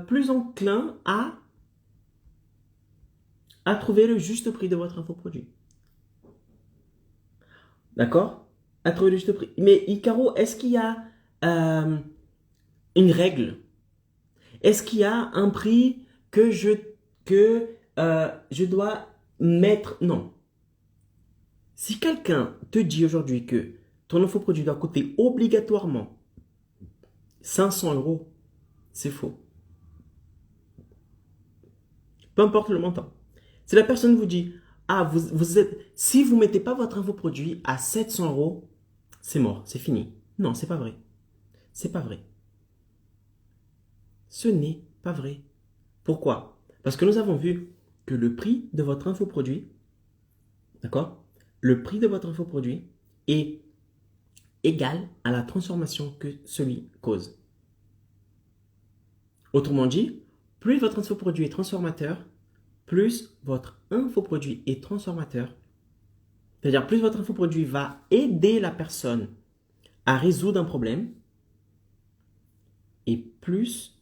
plus enclin à trouver le juste prix de votre infoproduit. D'accord? À trouver le juste prix. Mais Icaro, est-ce qu'il y a une règle? Est-ce qu'il y a un prix que je dois mettre? Non. Si quelqu'un te dit aujourd'hui que ton infoproduit doit coûter obligatoirement 500 euros, c'est faux. Peu importe le montant. Si la personne vous dit, si vous ne mettez pas votre infoproduit à 700 euros, c'est mort, c'est fini. Non, c'est pas vrai. C'est pas vrai. Ce n'est pas vrai. Pourquoi? Parce que nous avons vu que le prix de votre infoproduit, d'accord? Le prix de votre infoproduit est égal à la transformation que celui cause. Autrement dit, plus votre infoproduit est transformateur, plus votre infoproduit est transformateur, c'est-à-dire plus votre infoproduit va aider la personne à résoudre un problème, et plus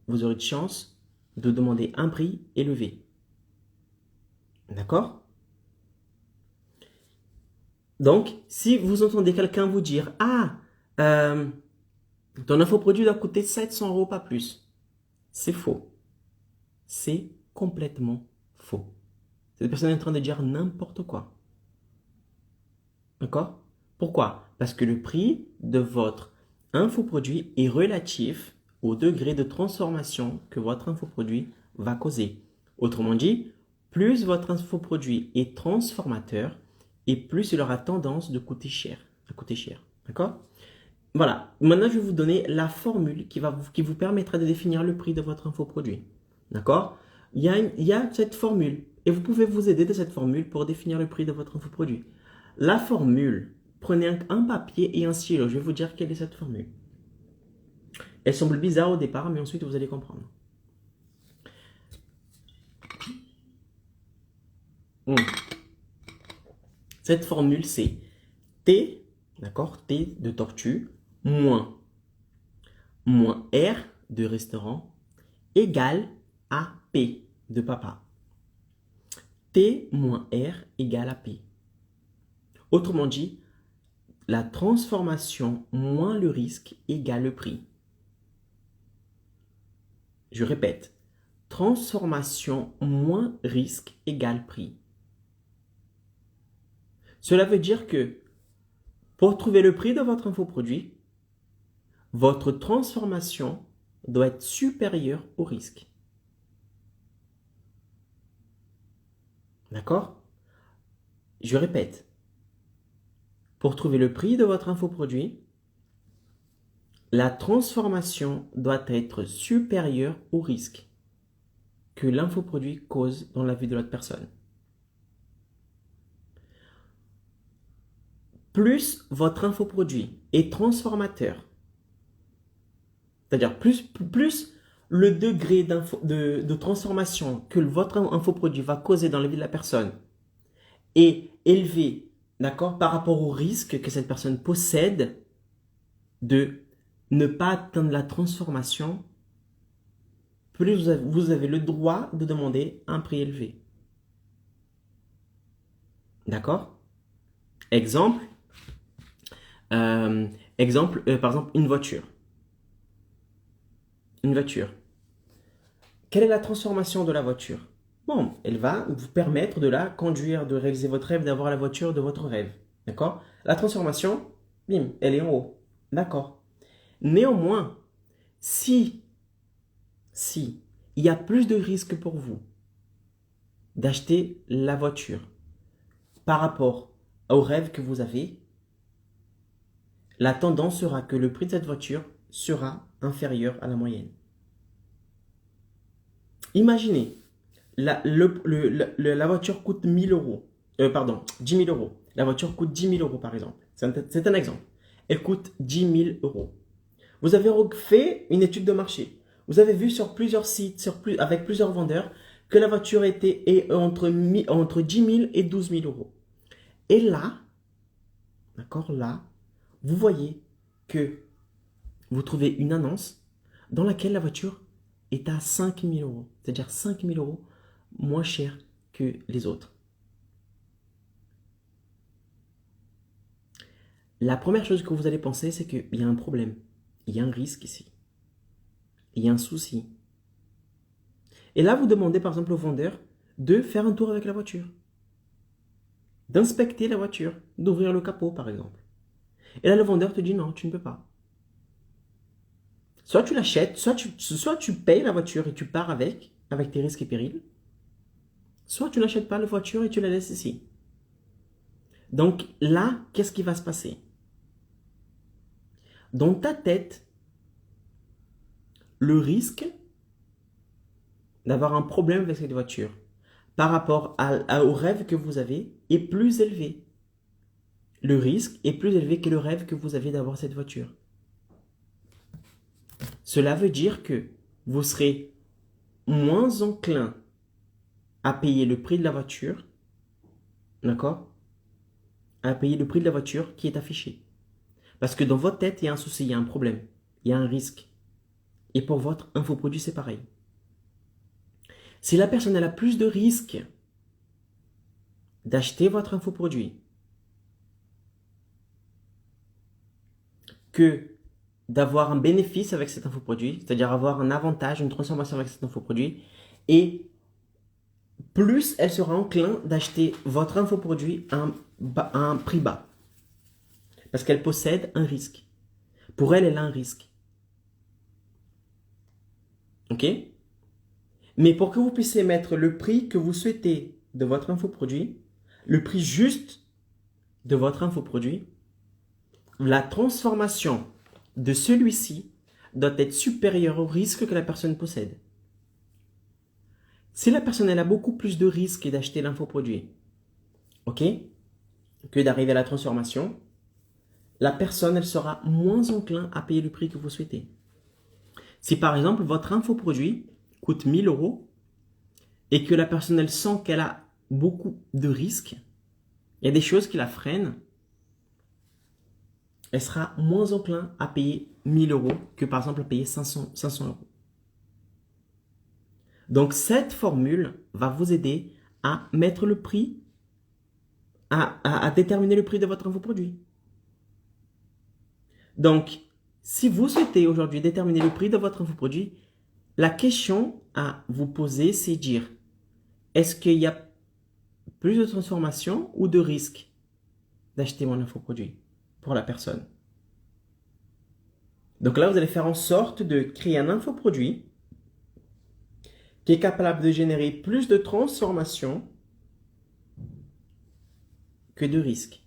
vous aurez de chance de demander un prix élevé. D'accord? Donc, si vous entendez quelqu'un vous dire « Ah, ton infoproduit doit coûter 700 euros, pas plus », c'est faux. C'est complètement faux. Cette personne est en train de dire n'importe quoi. D'accord? Pourquoi? Parce que le prix de votre infoproduit est relatif au degré de transformation que votre infoproduit va causer. Autrement dit, plus votre infoproduit est transformateur et plus il aura tendance à coûter cher. D'accord? Voilà. Maintenant, je vais vous donner la formule qui vous permettra de définir le prix de votre infoproduit. D'accord? Il y a cette formule et vous pouvez vous aider de cette formule pour définir le prix de votre infoproduit. La formule, prenez un papier et un stylo. Je vais vous dire quelle est cette formule. Elle semble bizarre au départ, mais ensuite vous allez comprendre. Cette formule, c'est T, d'accord, T de tortue, moins R de restaurant, égale à P de papa. T moins R égale à P. Autrement dit, la transformation moins le risque égale le prix. Je répète, transformation moins risque égale prix. Cela veut dire que pour trouver le prix de votre infoproduit, votre transformation doit être supérieure au risque. D'accord? Je répète, pour trouver le prix de votre infoproduit, la transformation doit être supérieure au risque que l'infoproduit cause dans la vie de l'autre personne. Plus votre infoproduit est transformateur, c'est-à-dire plus le degré de transformation que votre infoproduit va causer dans la vie de la personne est élevé, d'accord, par rapport au risque que cette personne possède de ne pas atteindre la transformation, plus vous avez le droit de demander un prix élevé. D'accord? Exemple, par exemple, une voiture. Une voiture. Quelle est la transformation de la voiture? Bon, elle va vous permettre de la conduire, de réaliser votre rêve, d'avoir la voiture de votre rêve. D'accord? La transformation, bim, elle est en haut. D'accord. Néanmoins, si il y a plus de risques pour vous d'acheter la voiture par rapport au rêve que vous avez, la tendance sera que le prix de cette voiture sera inférieur à la moyenne. Imaginez, la voiture coûte 1000 euros. 10 000 euros. La voiture coûte 10 000 euros par exemple. C'est un exemple. Elle coûte 10 000 euros. Vous avez fait une étude de marché. Vous avez vu sur plusieurs sites, avec plusieurs vendeurs, que la voiture était entre 10 000 et 12 000 euros. Et là, d'accord, là, vous voyez que vous trouvez une annonce dans laquelle la voiture est à 5 000 euros. C'est-à-dire 5 000 euros moins cher que les autres. La première chose que vous allez penser, c'est qu'il y a un problème. Il y a un risque ici. Il y a un souci. Et là, vous demandez par exemple au vendeur de faire un tour avec la voiture. D'inspecter la voiture. D'ouvrir le capot par exemple. Et là, le vendeur te dit non, tu ne peux pas. Soit tu l'achètes, soit tu payes la voiture et tu pars avec tes risques et périls. Soit tu n'achètes pas la voiture et tu la laisses ici. Donc là, qu'est-ce qui va se passer? Dans ta tête, le risque d'avoir un problème avec cette voiture par rapport au rêve que vous avez est plus élevé. Le risque est plus élevé que le rêve que vous avez d'avoir cette voiture. Cela veut dire que vous serez moins enclin à payer le prix de la voiture, d'accord? À payer le prix de la voiture qui est affiché. Parce que dans votre tête, il y a un souci, il y a un problème, il y a un risque. Et pour votre infoproduit, c'est pareil. Si la personne a plus de risques d'acheter votre infoproduit que d'avoir un bénéfice avec cet infoproduit, c'est-à-dire avoir un avantage, une transformation avec cet infoproduit, et plus elle sera enclin d'acheter votre infoproduit à un prix bas. Parce qu'elle possède un risque. Pour elle, elle a un risque. OK? Mais pour que vous puissiez mettre le prix que vous souhaitez de votre infoproduit, le prix juste de votre infoproduit, la transformation de celui-ci doit être supérieure au risque que la personne possède. Si la personne elle a beaucoup plus de risques d'acheter l'infoproduit, ok, que d'arriver à la transformation, la personne elle sera moins enclin à payer le prix que vous souhaitez. Si par exemple votre infoproduit coûte 1000 € et que la personne elle sent qu'elle a beaucoup de risques, il y a des choses qui la freinent, elle sera moins enclin à payer 1000 € que par exemple à payer 500 €. Donc cette formule va vous aider à mettre le prix, à déterminer le prix de votre infoproduit. Donc, si vous souhaitez aujourd'hui déterminer le prix de votre infoproduit, la question à vous poser, c'est dire, est-ce qu'il y a plus de transformation ou de risque d'acheter mon infoproduit pour la personne? Donc là, vous allez faire en sorte de créer un infoproduit qui est capable de générer plus de transformation que de risque.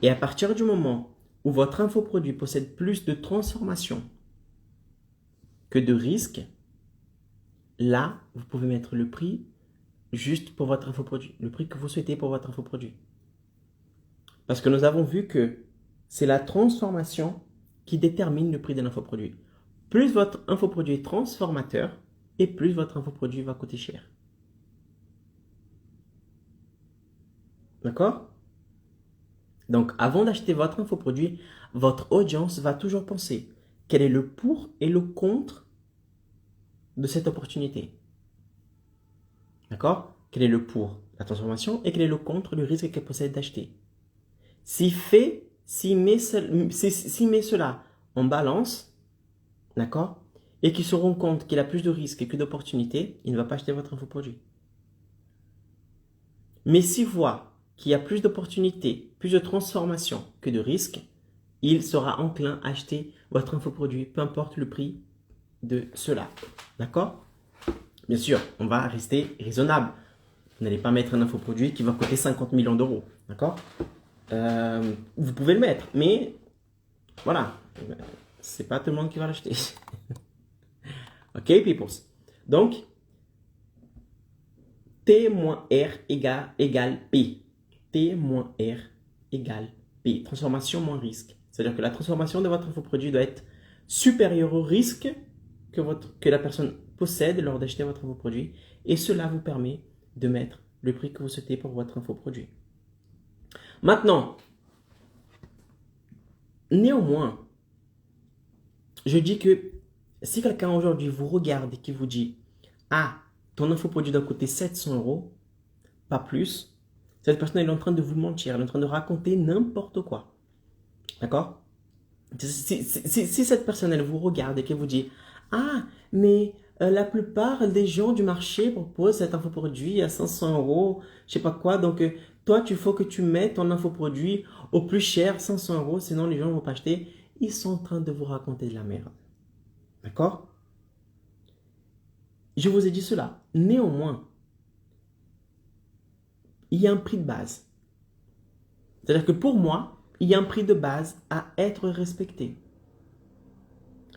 Et à partir du moment où votre infoproduit possède plus de transformation que de risque, là, vous pouvez mettre le prix juste pour votre infoproduit, le prix que vous souhaitez pour votre infoproduit. Parce que nous avons vu que c'est la transformation qui détermine le prix d'un infoproduit. Plus votre infoproduit est transformateur, et plus votre infoproduit va coûter cher. D'accord? Donc, avant d'acheter votre infoproduit, votre audience va toujours penser quel est le pour et le contre de cette opportunité. D'accord? Quel est le pour la transformation et quel est le contre le risque qu'elle possède d'acheter. S'il met cela en balance, d'accord? Et qu'il se rend compte qu'il a plus de risques que d'opportunités, il ne va pas acheter votre infoproduit. Mais s'il voit qu'il y a plus d'opportunités, plus de transformations que de risques, il sera enclin à acheter votre infoproduit, peu importe le prix de cela. D'accord? Bien sûr, on va rester raisonnable. Vous n'allez pas mettre un infoproduit qui va coûter 50 millions d'euros. D'accord? Vous pouvez le mettre, mais voilà, c'est pas tout le monde qui va l'acheter. Ok, peoples? Donc, T moins R égale P. T moins R égale P. Transformation moins risque. C'est-à-dire que la transformation de votre infoproduit doit être supérieure au risque que la personne possède lors d'acheter votre infoproduit. Et cela vous permet de mettre le prix que vous souhaitez pour votre infoproduit. Maintenant, néanmoins, je dis que si quelqu'un aujourd'hui vous regarde et qui vous dit « Ah, ton infoproduit doit coûter 700 €, pas plus », cette personne elle est en train de vous mentir, elle est en train de raconter n'importe quoi. D'accord? Si cette personne elle vous regarde et qu'elle vous dit « Ah, mais la plupart des gens du marché proposent cet infoproduit à 500 €, je sais pas quoi, donc toi, il faut que tu mettes ton infoproduit au plus cher, 500 €, sinon les gens ne vont pas acheter. » Ils sont en train de vous raconter de la merde. D'accord? Je vous ai dit cela. Néanmoins, il y a un prix de base. C'est-à-dire que pour moi, il y a un prix de base à être respecté.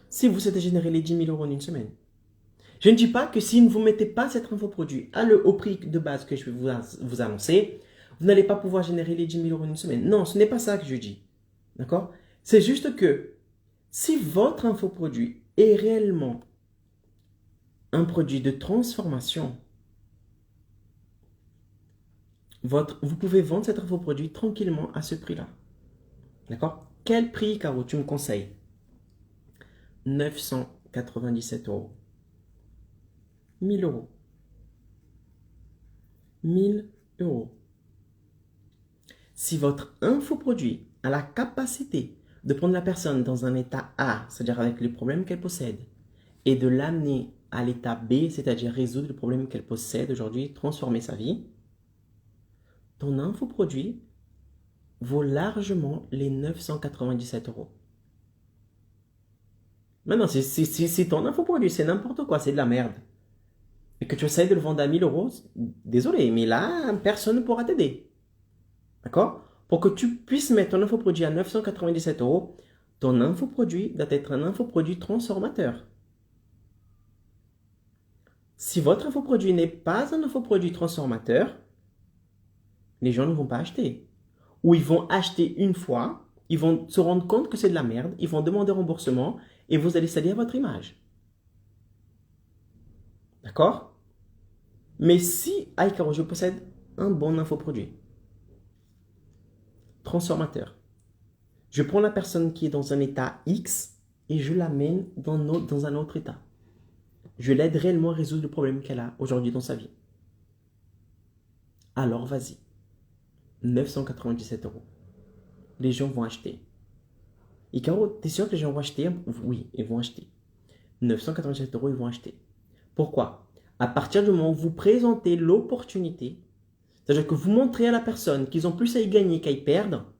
Si vous souhaitez générer les 10 000 € en une semaine, je ne dis pas que si vous ne mettez pas cet infoproduit au prix de base que je vais vous annoncer, vous n'allez pas pouvoir générer les 10 000 € en une semaine. Non, ce n'est pas ça que je dis. D'accord? C'est juste que si votre infoproduit est réellement un produit de transformation, vous pouvez vendre cet infoproduit tranquillement à ce prix-là. D'accord? Quel prix, Caro, tu me conseilles? 997 €. 1000 €. 1000 €. Si votre infoproduit a la capacité de prendre la personne dans un état A, c'est-à-dire avec les problèmes qu'elle possède, et de l'amener à l'état B, c'est-à-dire résoudre le problème qu'elle possède aujourd'hui, transformer sa vie, ton infoproduit vaut largement les 997 €. Maintenant, si ton infoproduit, c'est n'importe quoi, c'est de la merde, et que tu essaies de le vendre à 1000 euros, désolé, mais là, personne ne pourra t'aider. D'accord? Pour que tu puisses mettre ton infoproduit à 997 euros, ton infoproduit doit être un infoproduit transformateur. Si votre infoproduit n'est pas un infoproduit transformateur, les gens ne vont pas acheter. Ou ils vont acheter une fois, ils vont se rendre compte que c'est de la merde, ils vont demander remboursement et vous allez salir votre image. D'accord? Mais si, Aïkaro, je possède un bon infoproduit transformateur, je prends la personne qui est dans un état X et je l'amène dans un autre état. Je l'aide réellement à résoudre le problème qu'elle a aujourd'hui dans sa vie. Alors vas-y. 997 euros. Les gens vont acheter. Et Caro, t'es sûr que les gens vont acheter? Oui, ils vont acheter. 997 euros, ils vont acheter. Pourquoi? À partir du moment où vous présentez l'opportunité, c'est-à-dire que vous montrez à la personne qu'ils ont plus à y gagner qu'à y perdre,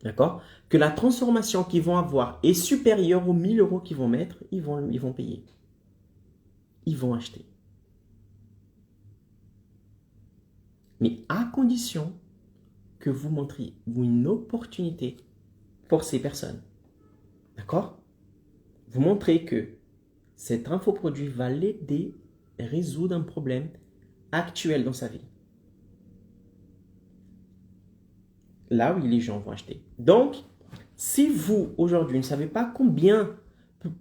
d'accord? Que la transformation qu'ils vont avoir est supérieure aux 1000 euros qu'ils vont mettre, ils vont payer. Ils vont acheter. Mais à condition que vous montriez une opportunité pour ces personnes. D'accord? Vous montrez que cet infoproduit va l'aider à résoudre un problème actuel dans sa vie. Là, oui, les gens vont acheter. Donc, si vous, aujourd'hui, ne savez pas combien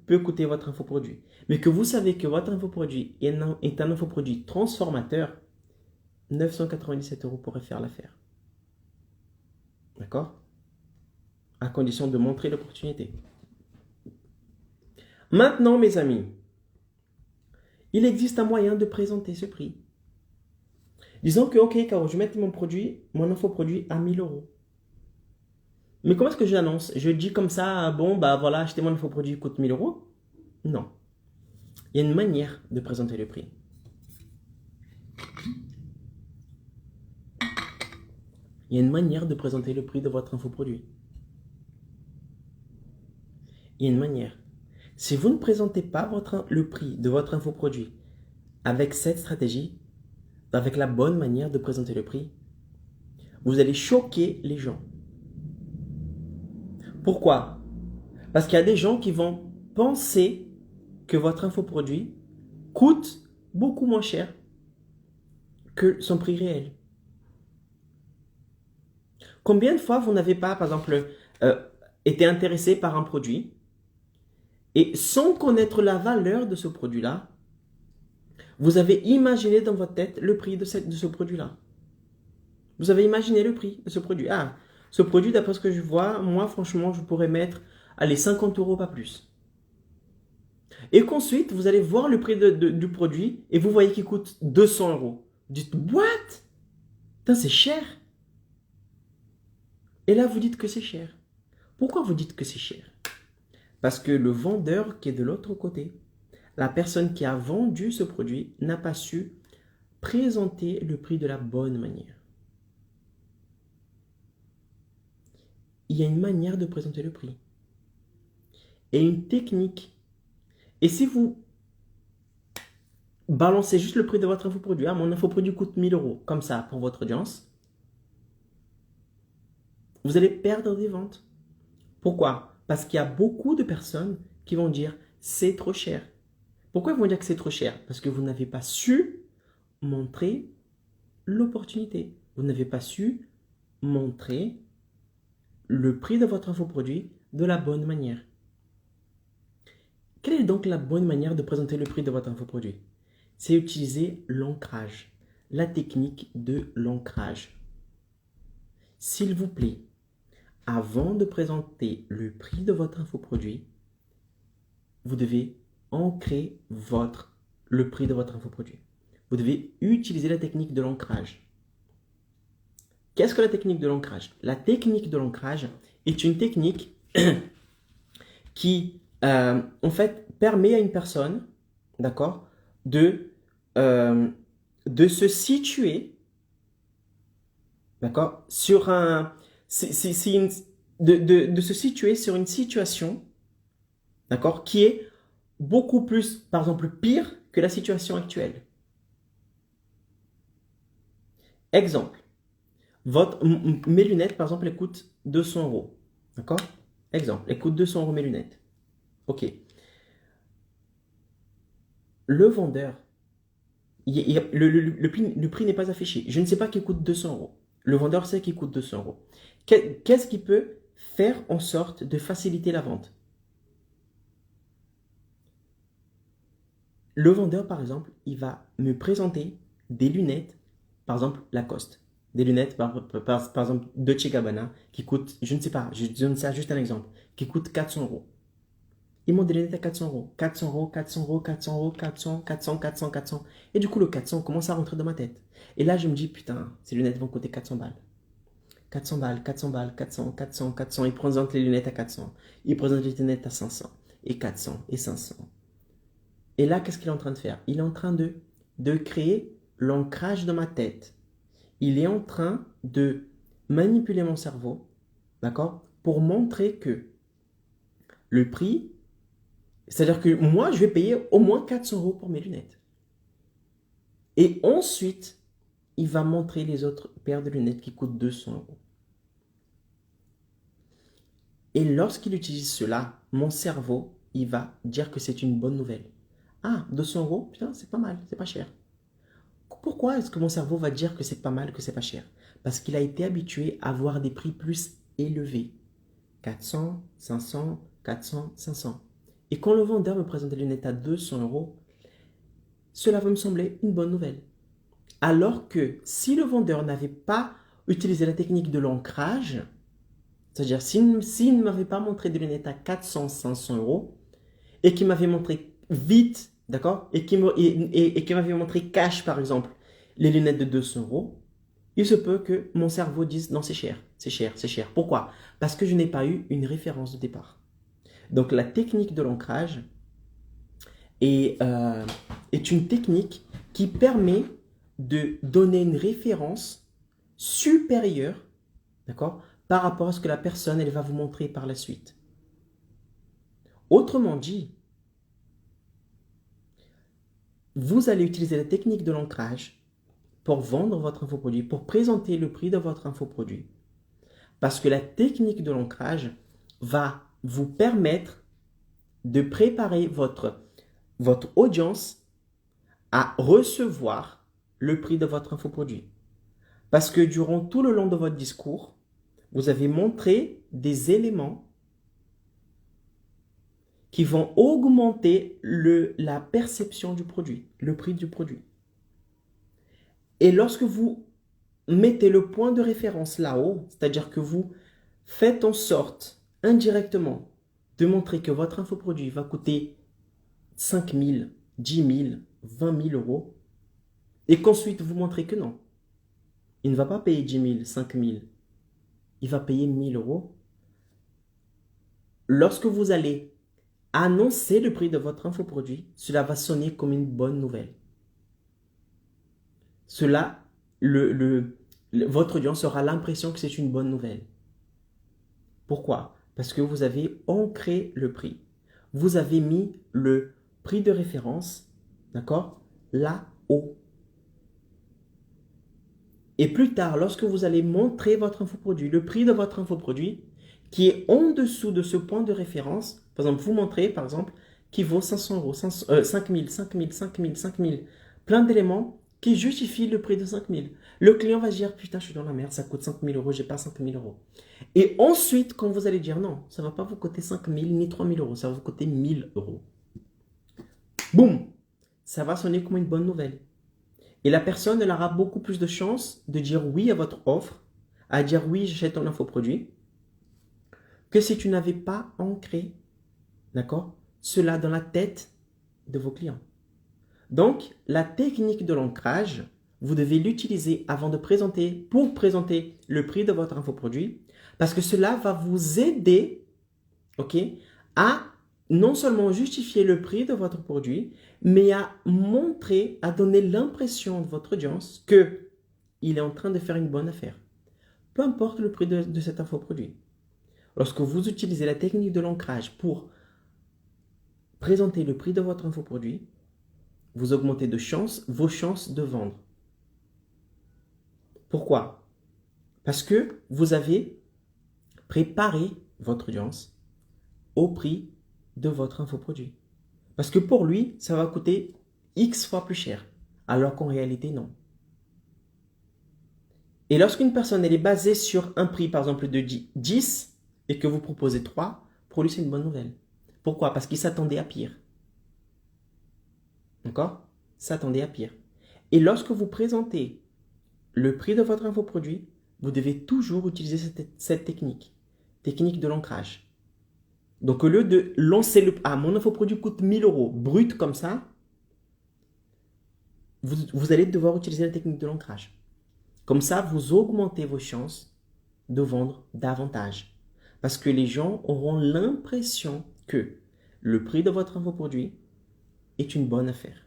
peut coûter votre infoproduit, mais que vous savez que votre infoproduit est un infoproduit transformateur, 997 euros pourrait faire l'affaire. D'accord? À condition de montrer l'opportunité. Maintenant, mes amis, il existe un moyen de présenter ce prix. Disons que, ok, Caro, je vais mettre mon infoproduit à 1000 euros. Mais comment est-ce que je l'annonce? Je dis comme ça, bon, bah voilà, achetez mon infoproduit, il coûte 1000 euros. Non. Il y a une manière de présenter le prix. Il y a une manière de présenter le prix de votre infoproduit. Il y a une manière. Si vous ne présentez pas le prix de votre infoproduit avec cette stratégie, avec la bonne manière de présenter le prix, vous allez choquer les gens. Pourquoi? Parce qu'il y a des gens qui vont penser que votre infoproduit coûte beaucoup moins cher que son prix réel. Combien de fois vous n'avez pas, par exemple, été intéressé par un produit et sans connaître la valeur de ce produit-là, vous avez imaginé dans votre tête le prix de ce produit-là. Vous avez imaginé le prix de ce produit. Ah, ce produit, d'après ce que je vois, moi, franchement, je pourrais mettre, allez, 50 euros, pas plus. Et qu'ensuite, vous allez voir le prix du produit et vous voyez qu'il coûte 200 euros. Vous dites, what? Putain, c'est cher. Et là, vous dites que c'est cher. Pourquoi vous dites que c'est cher? Parce que le vendeur qui est de l'autre côté, la personne qui a vendu ce produit, n'a pas su présenter le prix de la bonne manière. Il y a une manière de présenter le prix. Et une technique. Et si vous balancez juste le prix de votre infoproduit, mon infoproduit coûte 1000 euros, comme ça, pour votre audience, vous allez perdre des ventes. Pourquoi? Parce qu'il y a beaucoup de personnes qui vont dire c'est trop cher. Pourquoi ils vont dire que c'est trop cher? Parce que vous n'avez pas su montrer l'opportunité. Vous n'avez pas su montrer le prix de votre infoproduit de la bonne manière. Quelle est donc la bonne manière de présenter le prix de votre infoproduit? C'est utiliser l'ancrage, la technique de l'ancrage. S'il vous plaît, avant de présenter le prix de votre infoproduit, vous devez ancrer le prix de votre infoproduit. Vous devez utiliser la technique de l'ancrage. Qu'est-ce que la technique de l'ancrage? La technique de l'ancrage est une technique qui, en fait, permet à une personne, d'accord, de se situer, d'accord, de se situer sur une situation d'accord, qui est beaucoup plus, par exemple, pire que la situation actuelle. Exemple, mes lunettes, par exemple, elles coûtent 200 euros. D'accord? Exemple, elles coûtent 200 euros mes lunettes. Ok. Le vendeur, le prix n'est pas affiché. Je ne sais pas qu'il coûte 200 euros. Le vendeur sait qu'il coûte 200 euros. Qu'est-ce qui peut faire en sorte de faciliter la vente? Le vendeur, par exemple, il va me présenter des lunettes, par exemple Lacoste. Des lunettes, par exemple, Dolce Gabbana, qui coûtent, je ne sais pas, je donne ça juste un exemple, qui coûtent 400 euros. Ils m'ont des lunettes à 400 euros. 400 euros, 400 euros, 400 euros, 400, 400, 400, 400. Et du coup, le 400 commence à rentrer dans ma tête. Et là, je me dis, putain, ces lunettes vont coûter 400 balles. 400 balles, 400 balles, 400, 400, 400. Ils présentent les lunettes à 400. Ils présentent les lunettes à 500. Et 400, et 500. Et là, qu'est-ce qu'il est en train de faire? Il est en train de créer l'ancrage dans ma tête. Il est en train de manipuler mon cerveau, d'accord, pour montrer que le prix, c'est-à-dire que moi, je vais payer au moins 400 euros pour mes lunettes. Et ensuite, il va montrer les autres paires de lunettes qui coûtent 200 euros. Et lorsqu'il utilise cela, mon cerveau, il va dire que c'est une bonne nouvelle. Ah, 200 euros, putain, c'est pas mal, c'est pas cher. Pourquoi est-ce que mon cerveau va dire que c'est pas mal, que c'est pas cher? Parce qu'il a été habitué à voir des prix plus élevés. 400, 500, 400, 500. Et quand le vendeur me présente des lunettes à 200 euros, cela va me sembler une bonne nouvelle. Alors que si le vendeur n'avait pas utilisé la technique de l'ancrage, c'est-à-dire s'il ne m'avait pas montré des lunettes à 400, 500 euros, et qu'il m'avait montré vite, d'accord, et qu'il m'avait montré cash, par exemple, les lunettes de 200 euros, il se peut que mon cerveau dise non, c'est cher, c'est cher, c'est cher. Pourquoi? Parce que je n'ai pas eu une référence de départ. Donc la technique de l'ancrage est une technique qui permet de donner une référence supérieure, d'accord, par rapport à ce que la personne elle va vous montrer par la suite. Autrement dit, vous allez utiliser la technique de l'ancrage pour vendre votre infoproduit, pour présenter le prix de votre infoproduit. Parce que la technique de l'ancrage va vous permettre de préparer votre audience à recevoir le prix de votre infoproduit. Parce que durant tout le long de votre discours, vous avez montré des éléments qui vont augmenter la perception du produit, le prix du produit. Et lorsque vous mettez le point de référence là-haut, c'est-à-dire que vous faites en sorte, indirectement, de montrer que votre infoproduit va coûter 5 000, 10 000, 20 000 euros, et qu'ensuite vous montrez que non, il ne va pas payer 10 000, 5 000, il va payer 1 000 euros. Lorsque vous allez annoncer le prix de votre infoproduit, cela va sonner comme une bonne nouvelle. Cela, votre audience aura l'impression que c'est une bonne nouvelle. Pourquoi? Parce que vous avez ancré le prix. Vous avez mis le prix de référence, d'accord, là-haut. Et plus tard, lorsque vous allez montrer votre infoproduit, le prix de votre infoproduit, qui est en dessous de ce point de référence, par exemple, vous montrez, par exemple, qui vaut 500 euros, 5 000, 5 000, 5 000, 5 000, plein d'éléments qui justifient le prix de 5 000. Le client va se dire, putain, je suis dans la merde, ça coûte 5 000 euros, j'ai pas 5 000 euros. Et ensuite, quand vous allez dire, non, ça va pas vous coûter 5 000 ni 3 000 euros, ça va vous coûter 1 000 euros. Boum! Ça va sonner comme une bonne nouvelle. Et la personne, elle aura beaucoup plus de chances de dire oui à votre offre, à dire oui, j'achète ton infoproduit, que si tu n'avais pas ancré, d'accord, cela dans la tête de vos clients. Donc, la technique de l'ancrage, vous devez l'utiliser avant de présenter, pour présenter le prix de votre infoproduit, parce que cela va vous aider, ok, à non seulement justifier le prix de votre produit, mais à montrer, à donner l'impression de votre audience que il est en train de faire une bonne affaire. Peu importe le prix de cet infoproduit. Lorsque vous utilisez la technique de l'ancrage pour présentez le prix de votre infoproduit, vous augmentez vos chances de vendre. Pourquoi? Parce que vous avez préparé votre audience au prix de votre infoproduit. Parce que pour lui, ça va coûter X fois plus cher, alors qu'en réalité, non. Et lorsqu'une personne elle est basée sur un prix, par exemple, de 10 et que vous proposez 3, pour lui, c'est une bonne nouvelle. Pourquoi? Parce qu'il s'attendait à pire. D'accord? S'attendait à pire. Et lorsque vous présentez le prix de votre infoproduit, vous devez toujours utiliser cette technique de l'ancrage. Donc, au lieu de lancer mon infoproduit coûte 1000 euros brut comme ça, vous allez devoir utiliser la technique de l'ancrage. Comme ça, vous augmentez vos chances de vendre davantage. Parce que les gens auront l'impression que le prix de votre infoproduit est une bonne affaire.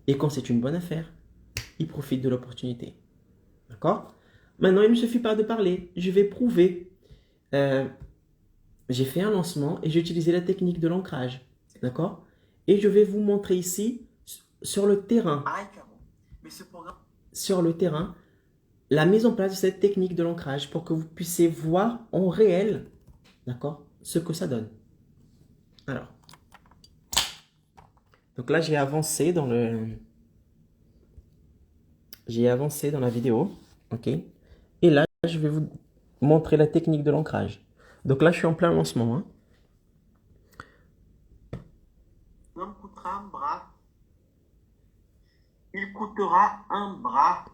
Et quand c'est une bonne affaire, ils profitent de l'opportunité. D'accord? Maintenant, il ne suffit pas de parler. Je vais prouver. J'ai fait un lancement et j'ai utilisé la technique de l'ancrage. D'accord? Et je vais vous montrer ici, sur le terrain. Sur le terrain, la mise en place de cette technique de l'ancrage pour que vous puissiez voir en réel, d'accord, ce que ça donne. Alors, donc là, j'ai avancé dans la vidéo, ok? Et là, je vais vous montrer la technique de l'ancrage. Donc là, je suis en plein lancement. Hein. L'homme coûtera un bras. Il coûtera un bras.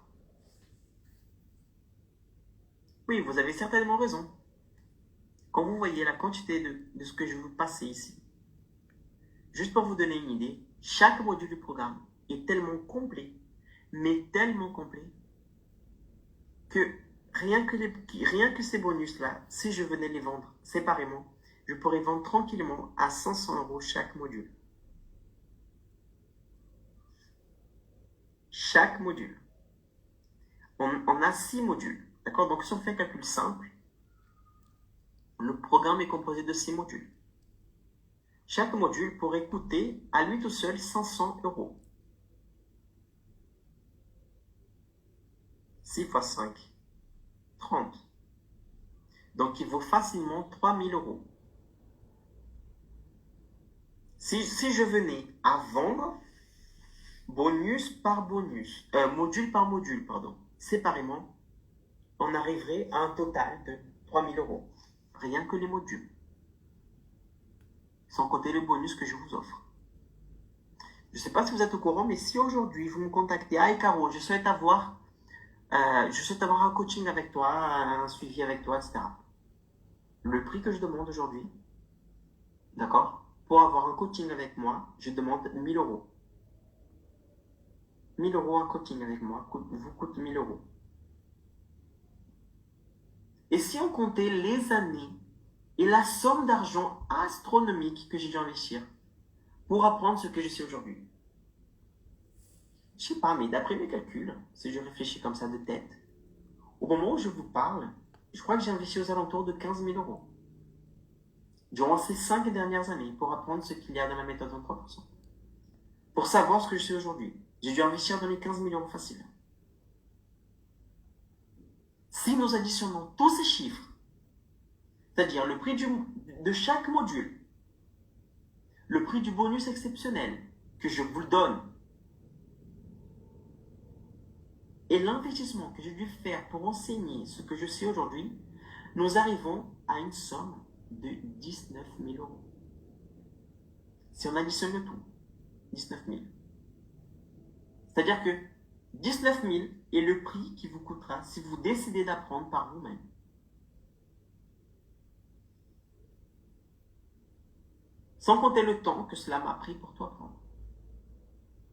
Oui, vous avez certainement raison. Quand vous voyez la quantité de ce que je vais vous passer ici, juste pour vous donner une idée, chaque module du programme est tellement complet, mais tellement complet, que rien que ces bonus-là, si je venais les vendre séparément, je pourrais vendre tranquillement à 500 € chaque module. Chaque module. On a 6 modules. D'accord? Donc si on fait un calcul simple, le programme est composé de 6 modules. Chaque module pourrait coûter à lui tout seul 500 €. 6 fois 5, 30. Donc il vaut facilement 3000 €. Si je venais à vendre bonus par bonus, module par module, pardon, séparément, on arriverait à un total de 3000 €. Rien que les modules. Sans compter le bonus que je vous offre. Je ne sais pas si vous êtes au courant, mais si aujourd'hui vous me contactez, ah Caro, je souhaite avoir un coaching avec toi, un suivi avec toi, etc. Le prix que je demande aujourd'hui, d'accord, pour avoir un coaching avec moi, je demande 1000 €. 1000 € un coaching avec moi vous coûte 1000 €. Et si on comptait les années et la somme d'argent astronomique que j'ai dû investir pour apprendre ce que je sais aujourd'hui, je sais pas, mais d'après mes calculs, si je réfléchis comme ça de tête, au moment où je vous parle, je crois que j'ai investi aux alentours de 15 000 € durant ces 5 dernières années pour apprendre ce qu'il y a dans la méthode 23%. Pour savoir ce que je sais aujourd'hui, j'ai dû investir dans les 15 000 € faciles. Si nous additionnons tous ces chiffres, c'est-à-dire le prix de chaque module, le prix du bonus exceptionnel que je vous donne, et l'investissement que j'ai dû faire pour enseigner ce que je sais aujourd'hui, nous arrivons à une somme de 19 000 €. Si on additionne le tout, 19 000. C'est-à-dire que 19 000 est le prix qui vous coûtera si vous décidez d'apprendre par vous-même. Sans compter le temps que cela m'a pris pour tout apprendre.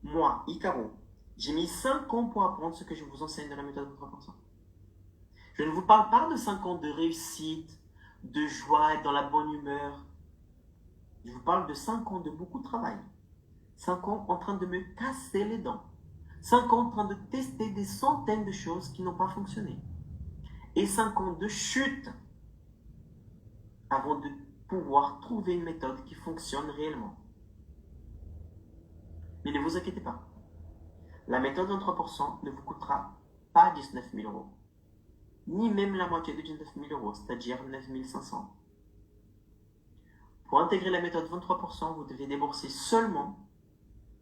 Moi, Icaro, j'ai mis 5 ans pour apprendre ce que je vous enseigne dans la méthode 3%. Je ne vous parle pas de 5 ans de réussite, de joie, dans la bonne humeur. Je vous parle de 5 ans de beaucoup de travail. 5 ans en train de me casser les dents. 5 ans en train de tester des centaines de choses qui n'ont pas fonctionné. Et 5 ans de chute avant de pouvoir trouver une méthode qui fonctionne réellement. Mais ne vous inquiétez pas. La méthode 23% ne vous coûtera pas 19 000 euros. Ni même la moitié de 19 000 euros, c'est-à-dire 9 500. Pour intégrer la méthode 23%, vous devez débourser seulement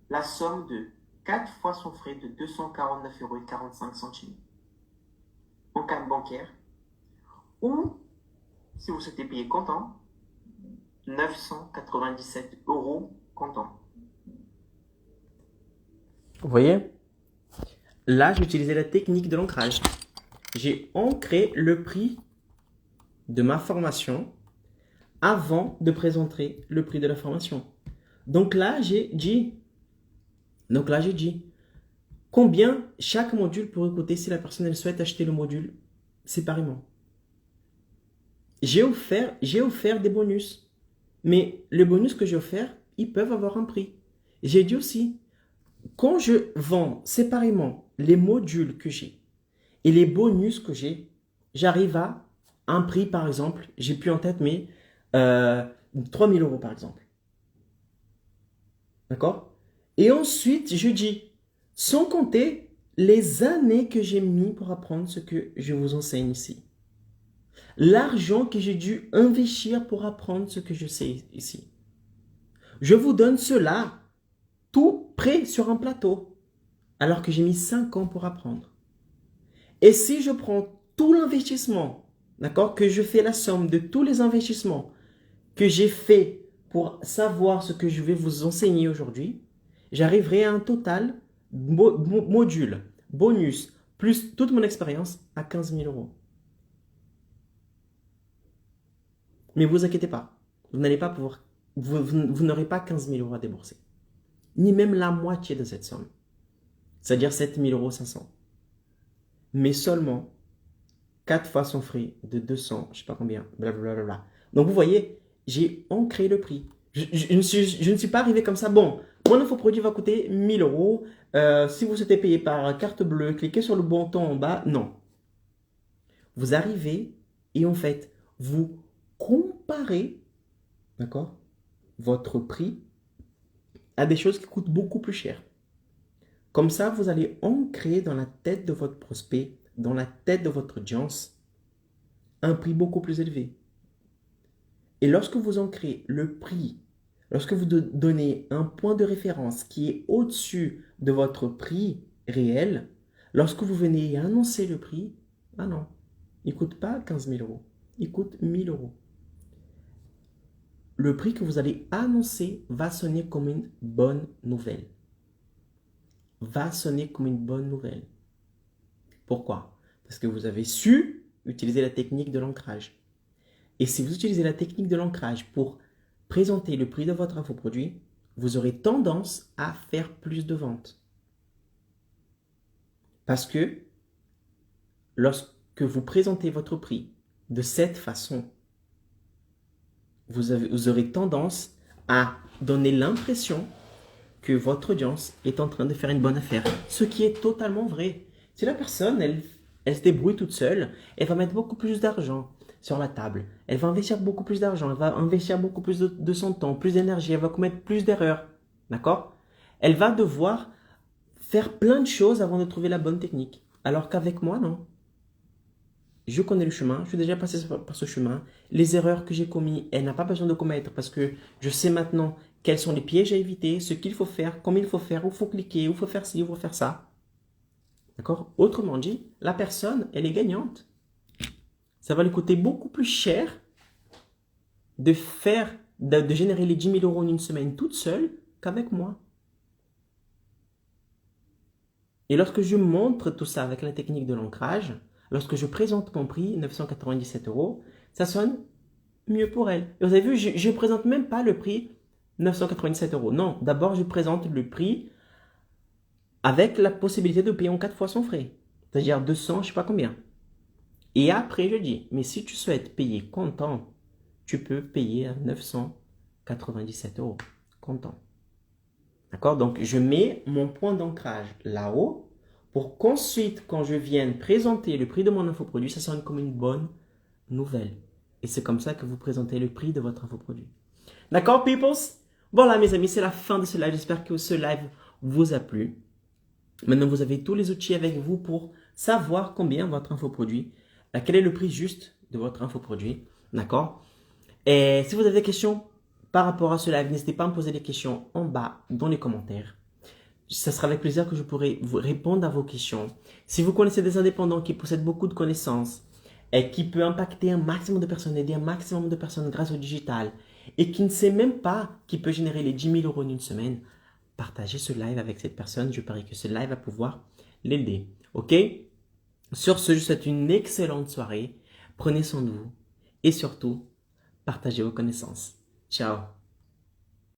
la somme de 4 fois son frais de 249,45 € en carte bancaire, ou, si vous souhaitez payer comptant, 997 € comptant. Vous voyez? Là, j'ai utilisé la technique de l'ancrage. J'ai ancré le prix de ma formation avant de présenter le prix de la formation. Donc là, j'ai dit combien chaque module pourrait coûter si la personne elle souhaite acheter le module séparément. J'ai offert des bonus. Mais les bonus que j'ai offerts, ils peuvent avoir un prix. J'ai dit aussi, quand je vends séparément les modules que j'ai et les bonus que j'ai, j'arrive à un prix, par exemple, j'ai plus en tête, mais 3 000 € par exemple. D'accord? Et ensuite, je dis, sans compter les années que j'ai mis pour apprendre ce que je vous enseigne ici. L'argent que j'ai dû investir pour apprendre ce que je sais ici. Je vous donne cela tout prêt sur un plateau, alors que j'ai mis 5 ans pour apprendre. Et si je prends tout l'investissement, d'accord, que je fais la somme de tous les investissements que j'ai fait pour savoir ce que je vais vous enseigner aujourd'hui, j'arriverai à un total module, bonus, plus toute mon expérience à 15 000 €. Mais vous inquiétez pas, vous n'allez pas pouvoir, vous n'aurez pas 15 000 € à débourser. Ni même la moitié de cette somme. C'est-à-dire 7 500 €. Mais seulement 4 fois son frais de 200, je ne sais pas combien, blablabla. Donc vous voyez, j'ai ancré le prix. Je ne suis pas arrivé comme ça. Bon, mon infoproduit va coûter 1 000 €. Si vous souhaitez payer par carte bleue, cliquez sur le bouton en bas. Non. Vous arrivez et en fait, vous comparez, d'accord, votre prix à des choses qui coûtent beaucoup plus cher. Comme ça, vous allez ancrer dans la tête de votre prospect, dans la tête de votre audience, un prix beaucoup plus élevé. Et lorsque vous ancrez le prix, lorsque vous donnez un point de référence qui est au-dessus de votre prix réel, lorsque vous venez annoncer le prix, ah non, il ne coûte pas 15 000 €, il coûte 1 000 €. Le prix que vous allez annoncer va sonner comme une bonne nouvelle. Va sonner comme une bonne nouvelle. Pourquoi? Parce que vous avez su utiliser la technique de l'ancrage. Et si vous utilisez la technique de l'ancrage pour présenter le prix de votre infoproduit, vous aurez tendance à faire plus de ventes. Parce que lorsque vous présentez votre prix de cette façon, vous aurez tendance à donner l'impression que votre audience est en train de faire une bonne affaire. Ce qui est totalement vrai. Si la personne, elle se débrouille toute seule, elle va mettre beaucoup plus d'argent sur la table. Elle va investir beaucoup plus d'argent. Elle va investir beaucoup plus de son temps, plus d'énergie. Elle va commettre plus d'erreurs. D'accord? Elle va devoir faire plein de choses avant de trouver la bonne technique. Alors qu'avec moi, non. Je connais le chemin, je suis déjà passé par ce chemin. Les erreurs que j'ai commises, elle n'a pas besoin de commettre parce que je sais maintenant quels sont les pièges à éviter, ce qu'il faut faire, comment il faut faire, où il faut cliquer, où il faut faire ci, où il faut faire ça. D'accord? Autrement dit, la personne, elle est gagnante. Ça va lui coûter beaucoup plus cher de générer les 10 000 € en une semaine toute seule qu'avec moi. Et lorsque je montre tout ça avec la technique de l'ancrage, lorsque je présente mon prix, 997 €, ça sonne mieux pour elle. Et vous avez vu, je ne présente même pas le prix 997 €. Non, d'abord, je présente le prix avec la possibilité de payer en 4 fois son frais. C'est-à-dire 200, je ne sais pas combien. Et après, je dis, mais si tu souhaites payer comptant, tu peux payer à 997 € comptant. D'accord? Donc, je mets mon point d'ancrage là-haut pour qu'ensuite, quand je vienne présenter le prix de mon infoproduit, ça sonne comme une bonne nouvelle. Et c'est comme ça que vous présentez le prix de votre infoproduit. D'accord, peoples? Voilà, mes amis, c'est la fin de ce live. J'espère que ce live vous a plu. Maintenant, vous avez tous les outils avec vous pour savoir combien votre infoproduit, quel est le prix juste de votre infoproduit. D'accord? Et si vous avez des questions par rapport à ce live, n'hésitez pas à me poser des questions en bas dans les commentaires. Ce sera avec plaisir que je pourrai vous répondre à vos questions. Si vous connaissez des indépendants qui possèdent beaucoup de connaissances et qui peuvent impacter un maximum de personnes, aider un maximum de personnes grâce au digital et qui ne sait même pas qui peut générer les 10 000 euros en une semaine, partagez ce live avec cette personne. Je parie que ce live va pouvoir l'aider. Ok? Sur ce, je vous souhaite une excellente soirée. Prenez soin de vous et surtout, partagez vos connaissances. Ciao!